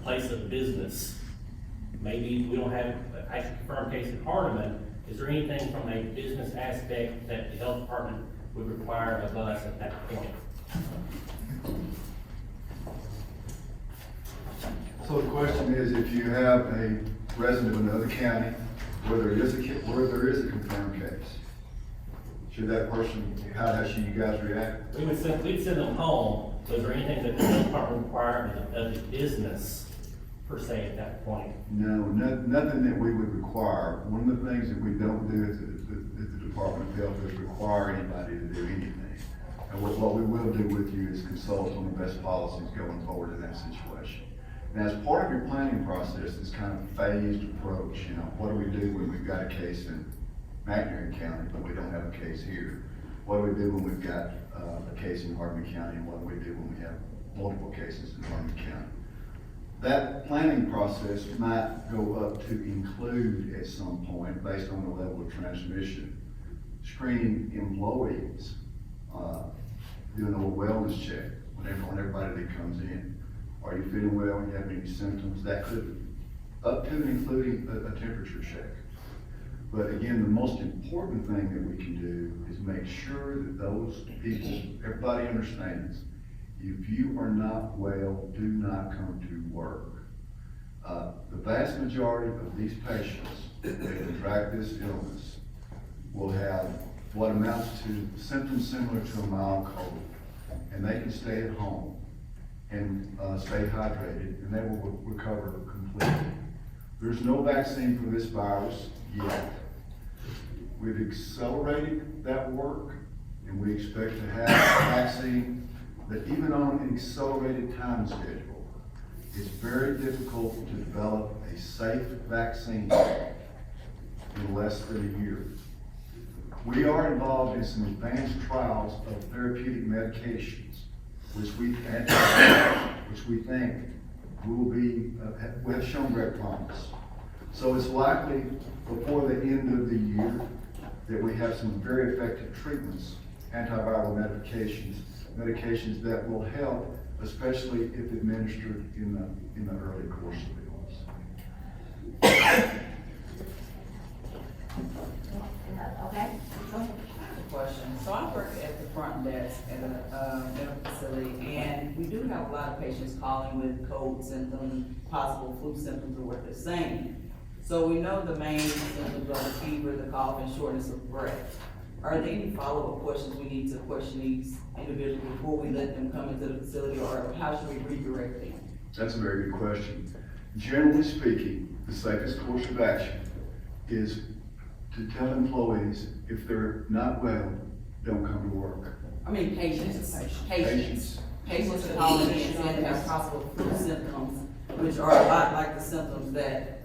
place of business, maybe we don't have an actual confirmed case in Hardeman, is there anything from a business aspect that the health department would require of us at that point? So the question is, if you have a resident of another county where there is a confirmed case, should that person, how should you guys react? We'd send them home, so is there anything that the health department require of the business per se at that point? No, nothing that we would require. One of the things that we don't do at the Department of Health is require anybody to do anything. And what we will do with you is consult on the best policies going forward in that situation. Now, as part of your planning process, this kind of phased approach, you know, what do we do when we've got a case in McNairy County, but we don't have a case here? What do we do when we've got a case in Hardin County, and what do we do when we have multiple cases in Hardin County? That planning process might go up to include at some point, based on the level of transmission, screening employees, doing a wellness check on everybody that comes in. Are you feeling well? Do you have any symptoms? That could, up to and including a temperature check. But again, the most important thing that we can do is make sure that those people, everybody understands, if you are not well, do not come to work. The vast majority of these patients that contract this illness will have what amounts to symptoms similar to a mild cold, and they can stay at home and stay hydrated, and they will recover completely. There's no vaccine for this virus yet. We've accelerated that work, and we expect to have a vaccine that even on an accelerated time schedule, it's very difficult to develop a safe vaccine in less than a year. We are involved in some advanced trials of therapeutic medications, which we think will have shown great promise. So it's likely before the end of the year that we have some very effective treatments, antiviral medications that will help, especially if administered in the early course of the illness. Okay? Question. So I work at the front desk at a medical facility, and we do have a lot of patients calling with cold symptoms, possible flu symptoms, or what they're saying. So we know the main symptoms are the fever, the cough, and shortness of breath. Are there any follow-up questions we need to question these individuals before we let them come into the facility, or how should we redirect them? That's a very good question. Generally speaking, the safest course of action is to tell employees if they're not well, don't come to work. I mean, patients are calling in saying they have possible flu symptoms, which are a lot like the symptoms that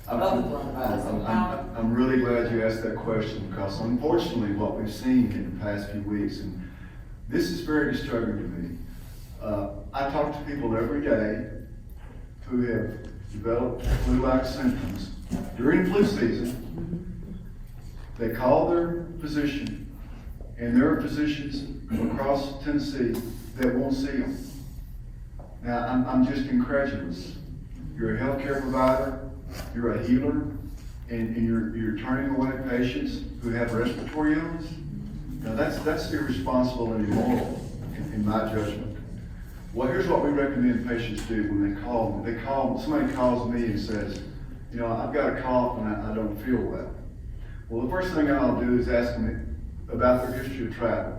other coronavirus. I'm really glad you asked that question, because unfortunately what we've seen in the past few weeks, and this is very disturbing to me. I talk to people every day who have developed flu-like symptoms during flu season. They call their physician, and there are physicians across Tennessee that won't see them. Now, I'm just incredulous. You're a healthcare provider, you're a healer, and you're turning away patients who have respiratory illness? Now, that's irresponsible and immoral, in my judgment. Well, here's what we recommend patients do when they call. Somebody calls me and says, you know, I've got a cough and I don't feel well. Well, the first thing I'll do is ask them about their history of travel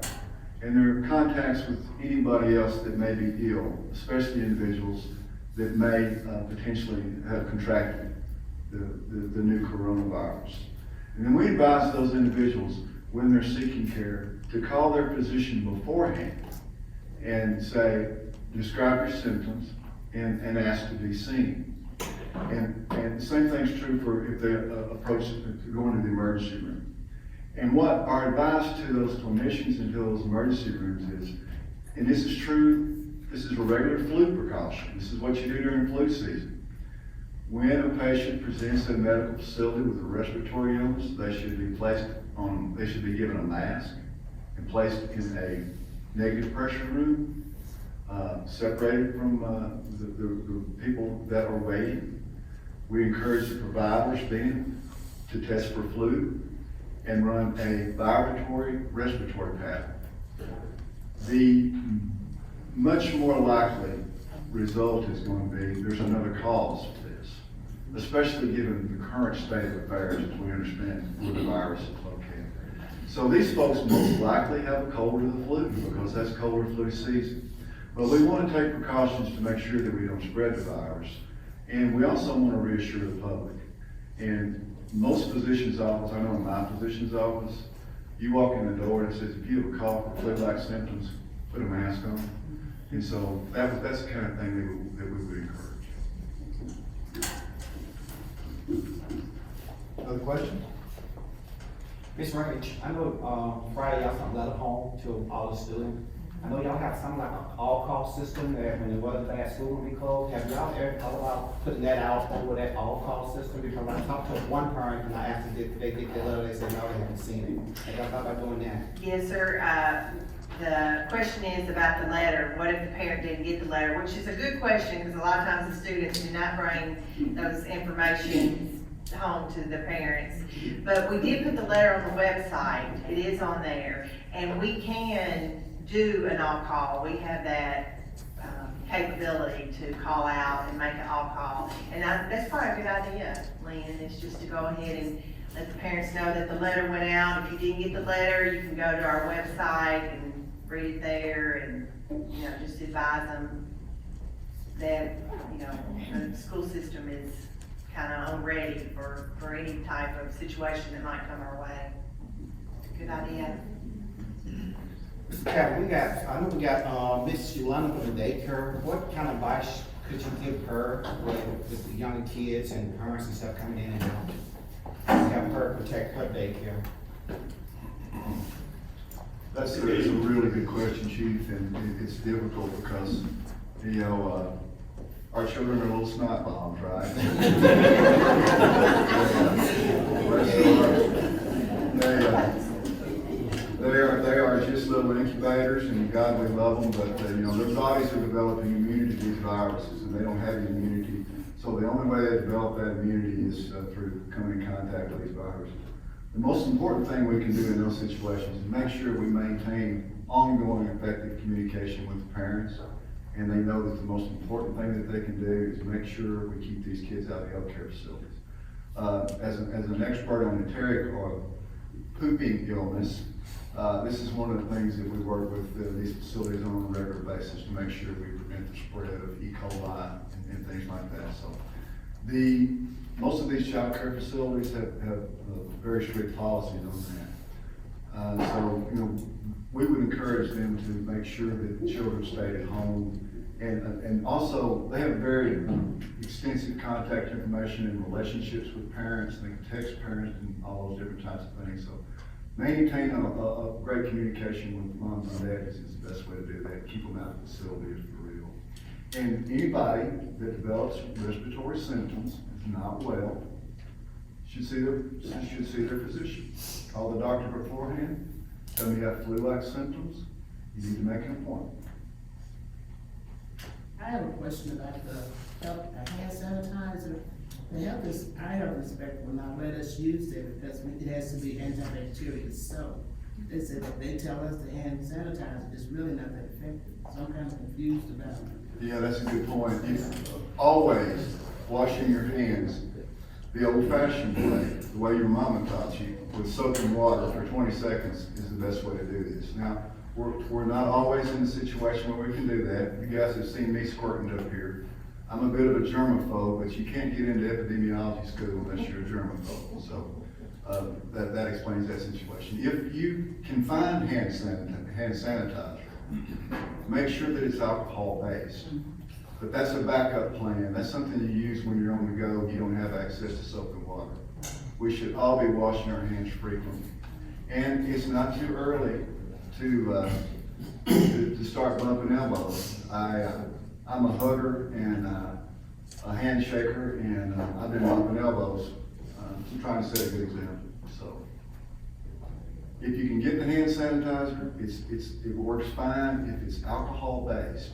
and their contacts with anybody else that may be ill, especially individuals that may potentially have contracted the new coronavirus. And then we advise those individuals, when they're seeking care, to call their physician beforehand and say, describe your symptoms, and ask to be seen. And the same thing's true for if they approach to go into the emergency room. And what our advice to those clinicians and to those emergency rooms is, and this is true, this is a regular flu precaution. This is what you do during flu season. When a patient presents at a medical facility with a respiratory illness, they should be given a mask and placed in a negative pressure room, separated from the people that are waiting. We encourage the providers then to test for flu and run a vibratory respiratory pattern. The much more likely result is going to be there's another cause for this, especially given the current state of affairs as we understand where the virus is located. So these folks most likely have a cold or the flu because that's cold or flu season. But we want to take precautions to make sure that we don't spread the virus. And we also want to reassure the public. And most physicians' offices, I know in my physician's office, you walk in the door and it says, if you have a cough or flu-like symptoms, put a mask on. And so that's the kind of thing that we would encourage. Other questions? Ms. Range, I know, Friday y'all sent a letter home to all the students. I know y'all have something like an all-call system that when the weather bad, school will be closed. Have y'all ever thought about putting that out over that all-call system? Because I talked to one parent and I asked them if they get the letter, they said no, they haven't seen it. Have y'all thought about doing that? Yes, sir. The question is about the letter. What if the parent didn't get the letter? Which is a good question, because a lot of times the students do not bring those information home to the parents. But we did put the letter on the website. It is on there. And we can do an all-call. We have that capability to call out and make an all-call. And that's probably a good idea, Lynn, is just to go ahead and let the parents know that the letter went out. If you didn't get the letter, you can go to our website and read it there and, just advise them that, the school system is kind of ready for any type of situation that might come our way. Good idea. Mr. Captain, I know we got, Miss Yolanda from the daycare. What kind of advice could you give her with the young kids and parents and stuff coming in and out? To have her protect her daycare? That's a really good question, Chief, and it's difficult because, our children are little snot bombs, right? They are just little incubators, and God, we love them, but, their bodies are developing immunity to these viruses, and they don't have the immunity. So the only way they develop that immunity is through coming in contact with these viruses. The most important thing we can do in those situations is make sure we maintain ongoing effective communication with the parents, and they know that the most important thing that they can do is make sure we keep these kids out of healthcare facilities. As an expert on enteric or pooping illness, this is one of the things that we work with these facilities on a regular basis to make sure we prevent the spread of E. coli and things like that. So most of these child care facilities have very strict policies on that. So we would encourage them to make sure that the children stay at home. And also, they have very extensive contact information and relationships with parents. They can text parents and all those different types of things. So maintain a great communication with moms and dads is the best way to do that. Keep them out of the facilities for real. And anybody that develops respiratory symptoms is not well should see their physician. Call the doctor beforehand. Tell them you have flu-like symptoms. You need to make an appointment. I have a question about the hand sanitizer. The health is, I have respect will not let us use it because it has to be antibacterial soap. They said that they tell us the hand sanitizer is really not that effective, so I'm kind of confused about it. Yeah, that's a good point. Always washing your hands the old-fashioned way, the way your mama taught you, with soap and water for 20 seconds is the best way to do this. Now, we're not always in a situation where we can do that. You guys have seen me squirting up here. I'm a bit of a germaphobe, but you can't get into epidemiology school unless you're a germaphobe. So that explains that situation. If you can find hand sanitizer, make sure that it's alcohol-based. But that's a backup plan. That's something you use when you're on the go, you don't have access to soap and water. We should all be washing our hands frequently. And it's not too early to start bumping elbows. I'm a hugger and a handshaker, and I've been bumping elbows. I'm trying to set a good example. So if you can get the hand sanitizer, it works fine if it's alcohol-based.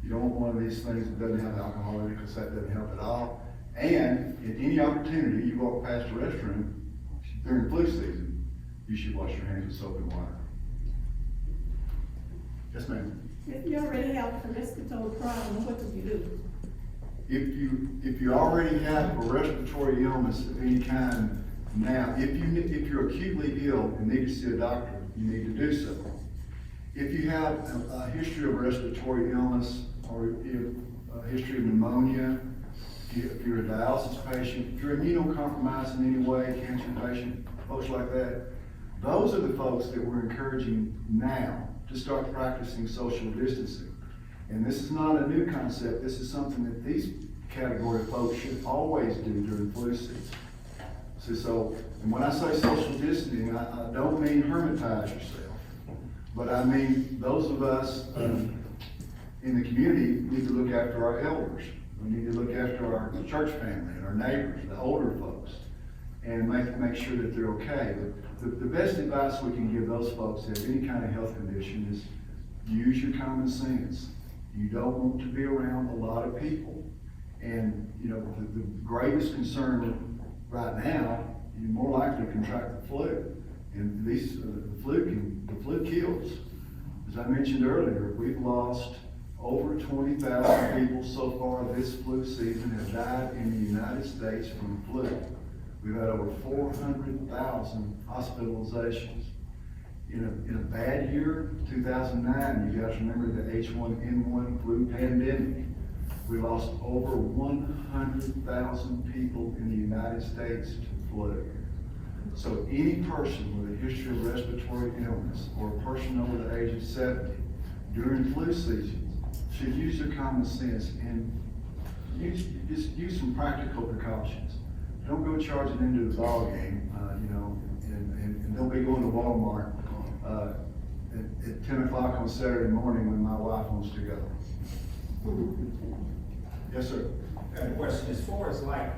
You don't want one of these things that doesn't have alcohol in it, because that doesn't help at all. And at any opportunity, you walk past a restroom during flu season, you should wash your hands with soap and water. Yes, ma'am. If you already have a respiratory problem, what do you do? If you already have a respiratory illness of any kind now, if you're acutely ill and need to see a doctor, you need to do so. If you have a history of respiratory illness, or a history of pneumonia, if you're a dialysis patient, if you're immunocompromised in any way, cancer patient, folks like that, those are the folks that we're encouraging now to start practicing social distancing. And this is not a new concept. This is something that these category of folks should always do during flu season. So, and when I say social distancing, I don't mean hermitize yourself, but I mean those of us in the community need to look after our elders. We need to look after our church family and our neighbors, the older folks, and make sure that they're okay. But the best advice we can give those folks that have any kind of health condition is use your common sense. You don't want to be around a lot of people. And, you know, the greatest concern right now, you're more likely to contract the flu. And the flu kills. As I mentioned earlier, we've lost over 20,000 people so far this flu season have died in the United States from flu. We've had over 400,000 hospitalizations. In a bad year, 2009, you guys remember the H1N1 flu pandemic. We lost over 100,000 people in the United States to flu. So any person with a history of respiratory illness, or a person over the age of 70, during flu season, should use their common sense and use some practical precautions. Don't go charging into the ball game, and don't be going to Walmart at 10 o'clock on Saturday morning when my wife wants to go. Yes, sir. I got a question. As far as like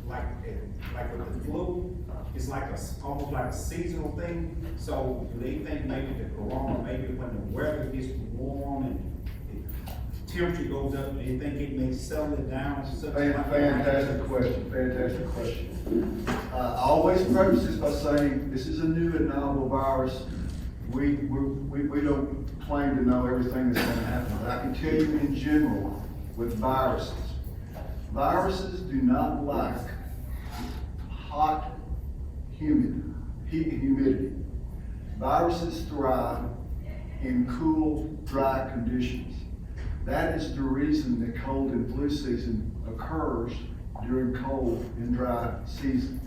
with the flu, it's like almost like a seasonal thing. So do they think maybe the corona, maybe when the weather gets warm and the temperature goes up, do you think it may settle it down? Fantastic question. I always preface this by saying this is a new and novel virus. We don't claim to know everything that's going to happen, but I can tell you in general with viruses. Viruses do not like hot, humid, heat and humidity. Viruses thrive in cool, dry conditions. That is the reason that cold and flu season occurs during cold and dry season.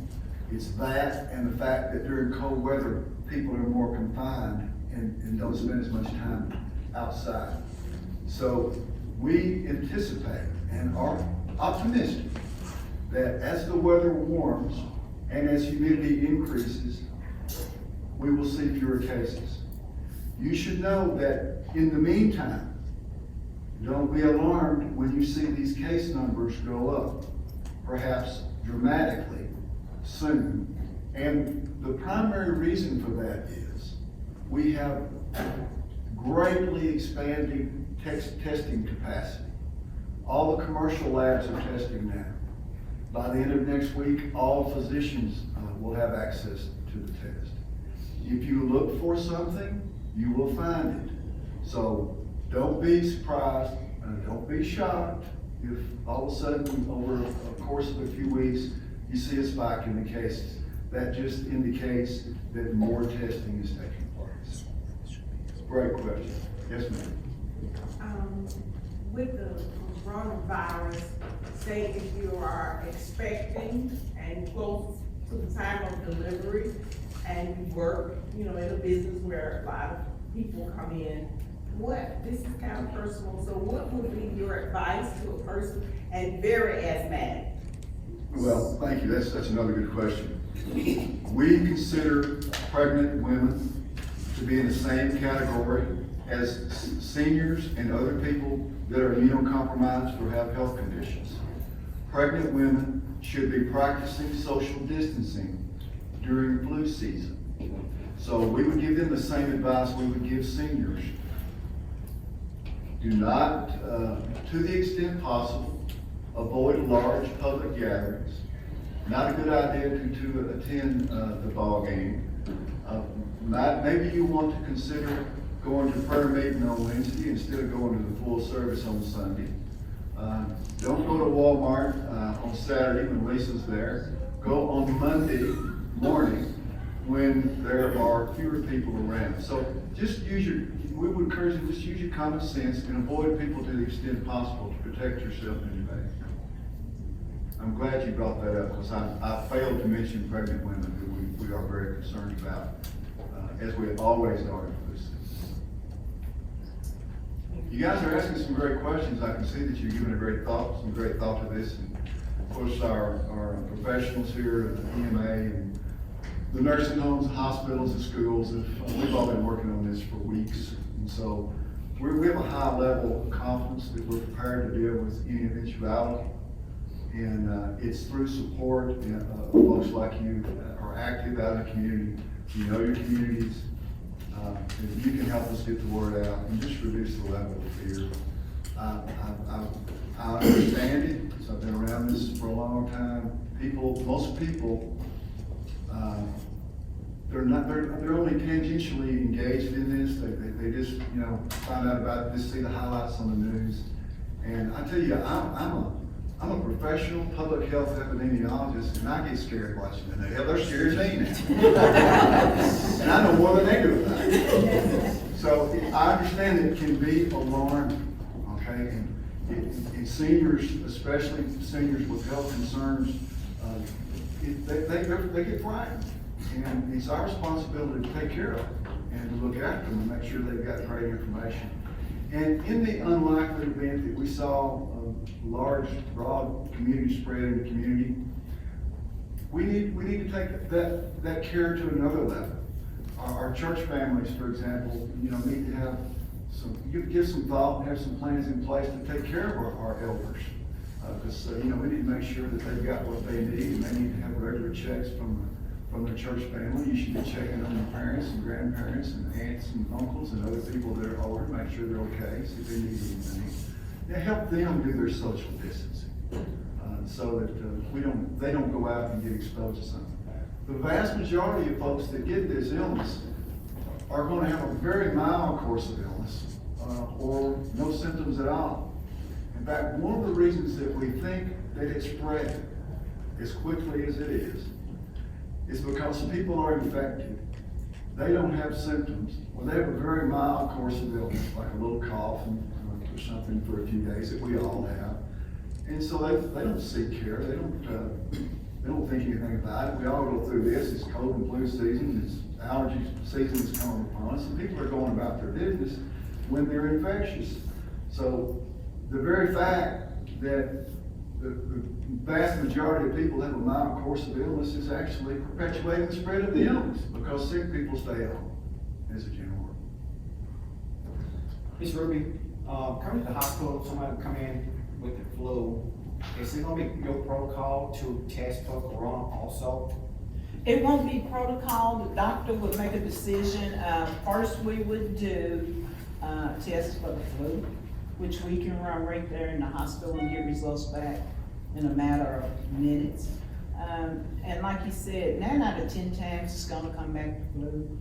It's that and the fact that during cold weather, people are more confined and don't spend as much time outside. So we anticipate and are optimistic that as the weather warms and as humidity increases, we will see fewer cases. You should know that in the meantime, don't be alarmed when you see these case numbers go up, perhaps dramatically soon. And the primary reason for that is we have greatly expanding testing capacity. All the commercial labs are testing now. By the end of next week, all physicians will have access to the test. If you look for something, you will find it. So don't be surprised, don't be shocked if all of a sudden over a course of a few weeks, you see a spike in the cases. That just indicates that more testing is taking place. Great question. Yes, ma'am. With the coronavirus, say if you are expecting and close to the time of delivery and you work, in a business where a lot of people come in, this is kind of personal, so what would be your advice to a person and very asthmatic? Well, thank you, that's another good question. We consider pregnant women to be in the same category as seniors and other people that are immunocompromised or have health conditions. Pregnant women should be practicing social distancing during flu season. So we would give them the same advice we would give seniors. Do not, to the extent possible, avoid large public gatherings. Not a good idea to attend the ball game. Maybe you want to consider going to prayer meeting on Wednesday instead of going to the full service on Sunday. Don't go to Walmart on Saturday when Lisa's there. Go on Monday morning when there are fewer people around. So just we would encourage you to just use your common sense and avoid people to the extent possible to protect yourself and your baby. I'm glad you brought that up because I failed to mention pregnant women who we are very concerned about, as we always are in flu season. You guys are asking some great questions. I can see that you're giving some great thought to this. And of course, our professionals here at the EMA and the nursing homes, hospitals, and schools, we've all been working on this for weeks. And so we have a high level of confidence that we're prepared to deal with any eventuality. And it's through support of folks like you that are active out in the community. You know your communities. And you can help us get the word out and just reduce the level of fear. I understand it, because I've been around this for a long time. Most people, they're only tangentially engaged in this. They just, find out about it, just see the highlights on the news. And I tell you, I'm a professional public health epidemiologist, and I get scared watching it. Hell, they're scared as me now. And I know more than they do about it. So I understand that it can be alarming, okay? And seniors, especially seniors with health concerns, they get frightened. And it's our responsibility to take care of them and to look after them and make sure they've got great information. And in the unlikely event that we saw a large, broad community spread in the community, we need to take that care to another level. Our church families, for example, need to have give some thought and have some plans in place to take care of our elders. Because we need to make sure that they've got what they need, and they need to have regular checks from their church family. You should be checking on their parents and grandparents and aunts and uncles and other people that are older, make sure they're okay, see if they need anything. Now, help them do their social distancing, so that they don't go out and get exposed to something. The vast majority of folks that get this illness are going to have a very mild course of illness, or no symptoms at all. In fact, one of the reasons that we think that it's spread as quickly as it is because some people are infected. They don't have symptoms, or they have a very mild course of illness, like a little cough or something for a few days that we all have. And so they don't seek care. They don't think anything about it. We all go through this. It's cold and flu season. It's allergy season is coming upon us, and people are going about their business when they're infectious. So the very fact that the vast majority of people have a mild course of illness is actually perpetuating the spread of the illness, because sick people stay at home as a general rule. Ms. Ruby, coming to the hospital, somebody will come in with the flu. Is it gonna be your protocol to test for corona also? It won't be protocol. The doctor would make a decision. First, we would do tests for the flu, which we can run right there in the hospital and get results back in a matter of minutes. And like you said, 9 out of 10 times it's gonna come back to flu.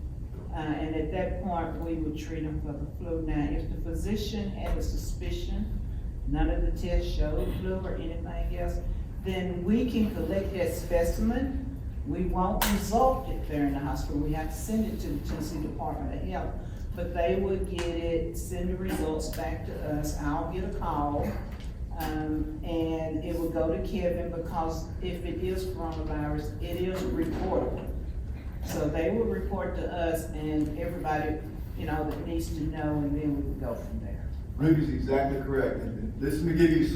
And at that point, we would treat them for the flu. Now, if the physician had a suspicion, none of the tests showed flu or anything else, then we can collect that specimen. We won't result it there in the hospital. We have to send it to the Tennessee Department of Health. But they would get it, send the results back to us. I'll get a call, and it would go to Kevin, because if it is coronavirus, it is reportable. So they will report to us, and everybody that needs to know, and then we would go from there. Ruby's exactly correct. And this, let me give you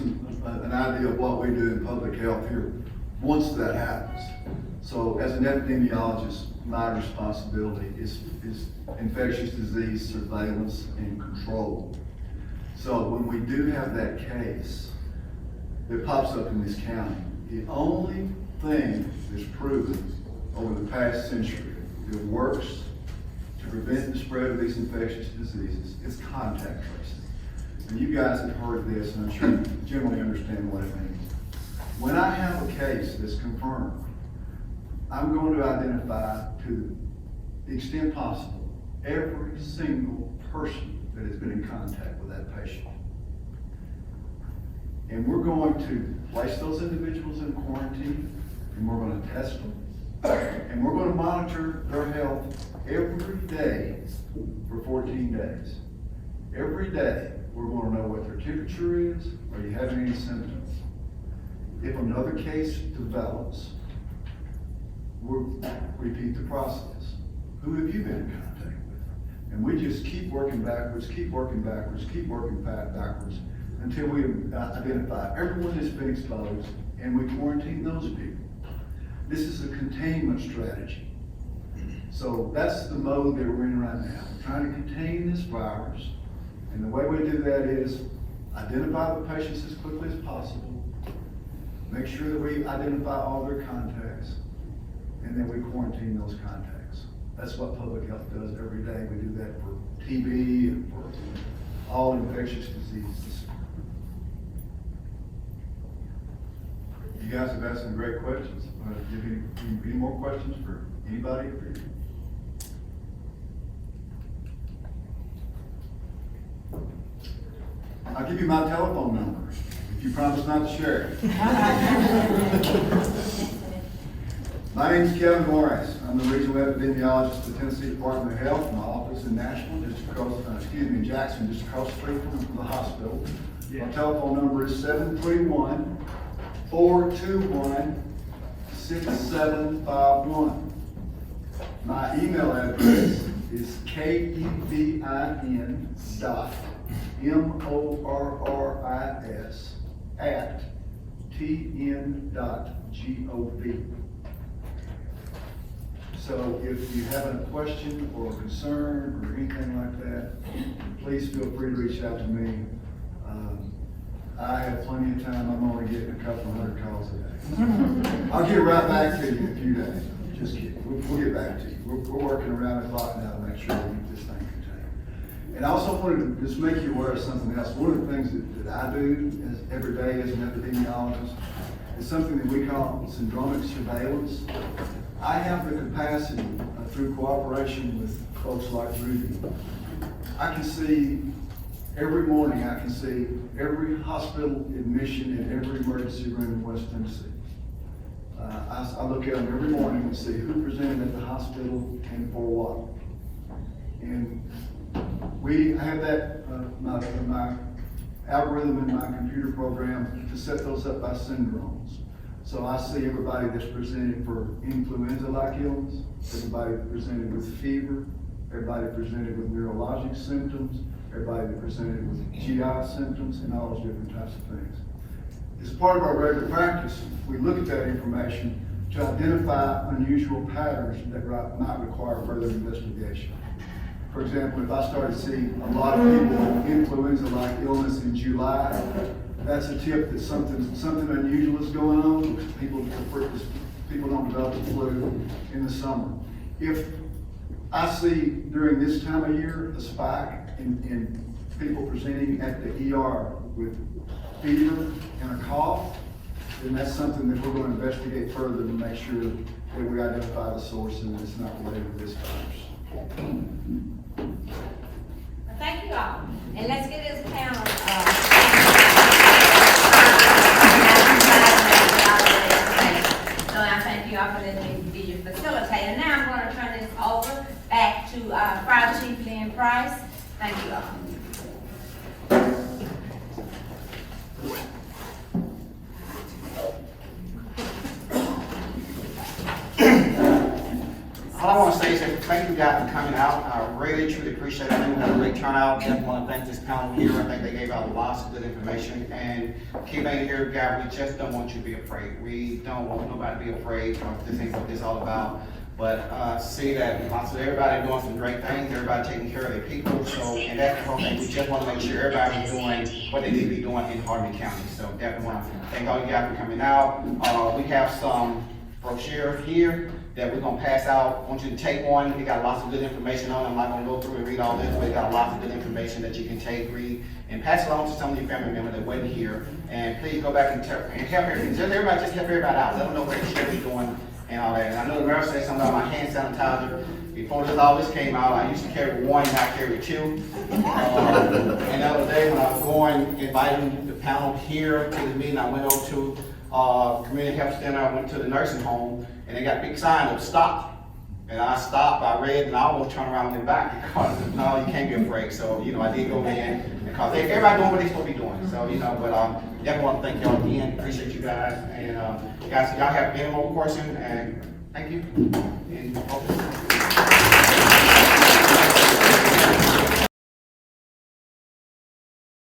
an idea of what we do in public health here once that happens. So as an epidemiologist, my responsibility is infectious disease surveillance and control. So when we do have that case that pops up in this county, the only thing that's proven over the past century that works to prevent the spread of these infectious diseases is contact tracing. And you guys have heard this, and I'm sure you generally understand what it means. When I have a case that's confirmed, I'm going to identify, to the extent possible, every single person that has been in contact with that patient. And we're going to place those individuals in quarantine, and we're going to test them, and we're going to monitor their health every day for 14 days. Every day, we're going to know what their temperature is, are you having any symptoms. If another case develops, we'll repeat the process. Who have you been in contact with? And we just keep working backwards, keep working backwards, keep working backwards until we identify everyone that's been exposed and we quarantine those people. This is a containment strategy. So that's the mode that we're in right now. We're trying to contain this virus. And the way we do that is identify the patients as quickly as possible, make sure that we identify all their contacts, and then we quarantine those contacts. That's what public health does every day. We do that for TB and for all infectious diseases. You guys have asked some great questions. Any more questions for anybody up here? I'll give you my telephone number if you promise not to share it. My name's Kevin Morris. I'm the regional epidemiologist for the Tennessee Department of Health. My office in Nashville, just across, Jackson, just across the street from the hospital. My telephone number is 731-421-6751. My email address is kevin.morris@tn.gov. So if you have a question or a concern or anything like that, please feel free to reach out to me. I have plenty of time. I'm only getting a couple hundred calls a day. I'll get right back to you in a few days. Just kidding. We'll get back to you. We're working around the clock now to make sure we keep this thing contained. And I also wanted to just make you aware of something else. One of the things that I do every day as an epidemiologist is something that we call syndromic surveillance. I have the capacity, through cooperation with folks like Ruby, I can see every morning, I can see every hospital admission in every emergency room in West Tennessee. I look at them every morning and see who presented at the hospital and for what. And we have that, my algorithm in my computer program to set those up by syndromes. So I see everybody that's presented for influenza-like illness, everybody presented with fever, everybody presented with neurologic symptoms, everybody that presented with GI symptoms, and all those different types of things. As part of our regular practice, we look at that information to identify unusual patterns that might require further investigation. For example, if I started seeing a lot of people with influenza-like illness in July, that's a tip that something unusual is going on. People don't develop the flu in the summer. If I see during this time of year a spike in people presenting at the ER with fever and a cough, then that's something that we're going to investigate further to make sure that we identify the source and it's not related to this virus. Well, thank you all. And let's get this panel, so I thank you all for letting me be your facilitator. Now I'm going to turn this over back to Fire Chief Lynn Price. Thank you all. All I wanna say is that thank you guys for coming out. I really truly appreciate it. I think we had a great turnout. Definitely wanna thank this panel here. I think they gave out lots of good information. And keep in here, guys, we just don't want you to be afraid. We don't want nobody to be afraid. This ain't what this is all about. But, see that lots of everybody doing some great things, everybody taking care of their people. So, and that's the whole thing. We just wanna make sure everybody's doing what they need to be doing in Hardeman County. So definitely wanna thank all you guys for coming out. We have some brochure here that we're gonna pass out. I want you to take one. It got lots of good information on it. I'm not gonna go through and read all this, but it got lots of good information that you can take, read, and pass it on to some of your family members that wasn't here. And please go back and help everybody. Just help everybody out. Let them know what they should be doing and all that. And I know the mayor said something about my hand sanitizer. Before all this came out, I used to carry one, now I carry two. And the other day when I was going, inviting the panel here to the meeting, I went over to Community Health Center, I went to the nursing home, and they got a big sign up, stop. And I stopped, I read, and I almost turned around and went back because, no, you can't be afraid. So, I did go in, because everybody doing what they're supposed to be doing. So, but definitely want to thank y'all again, appreciate you guys. And guys, y'all have any more questions, and thank you. And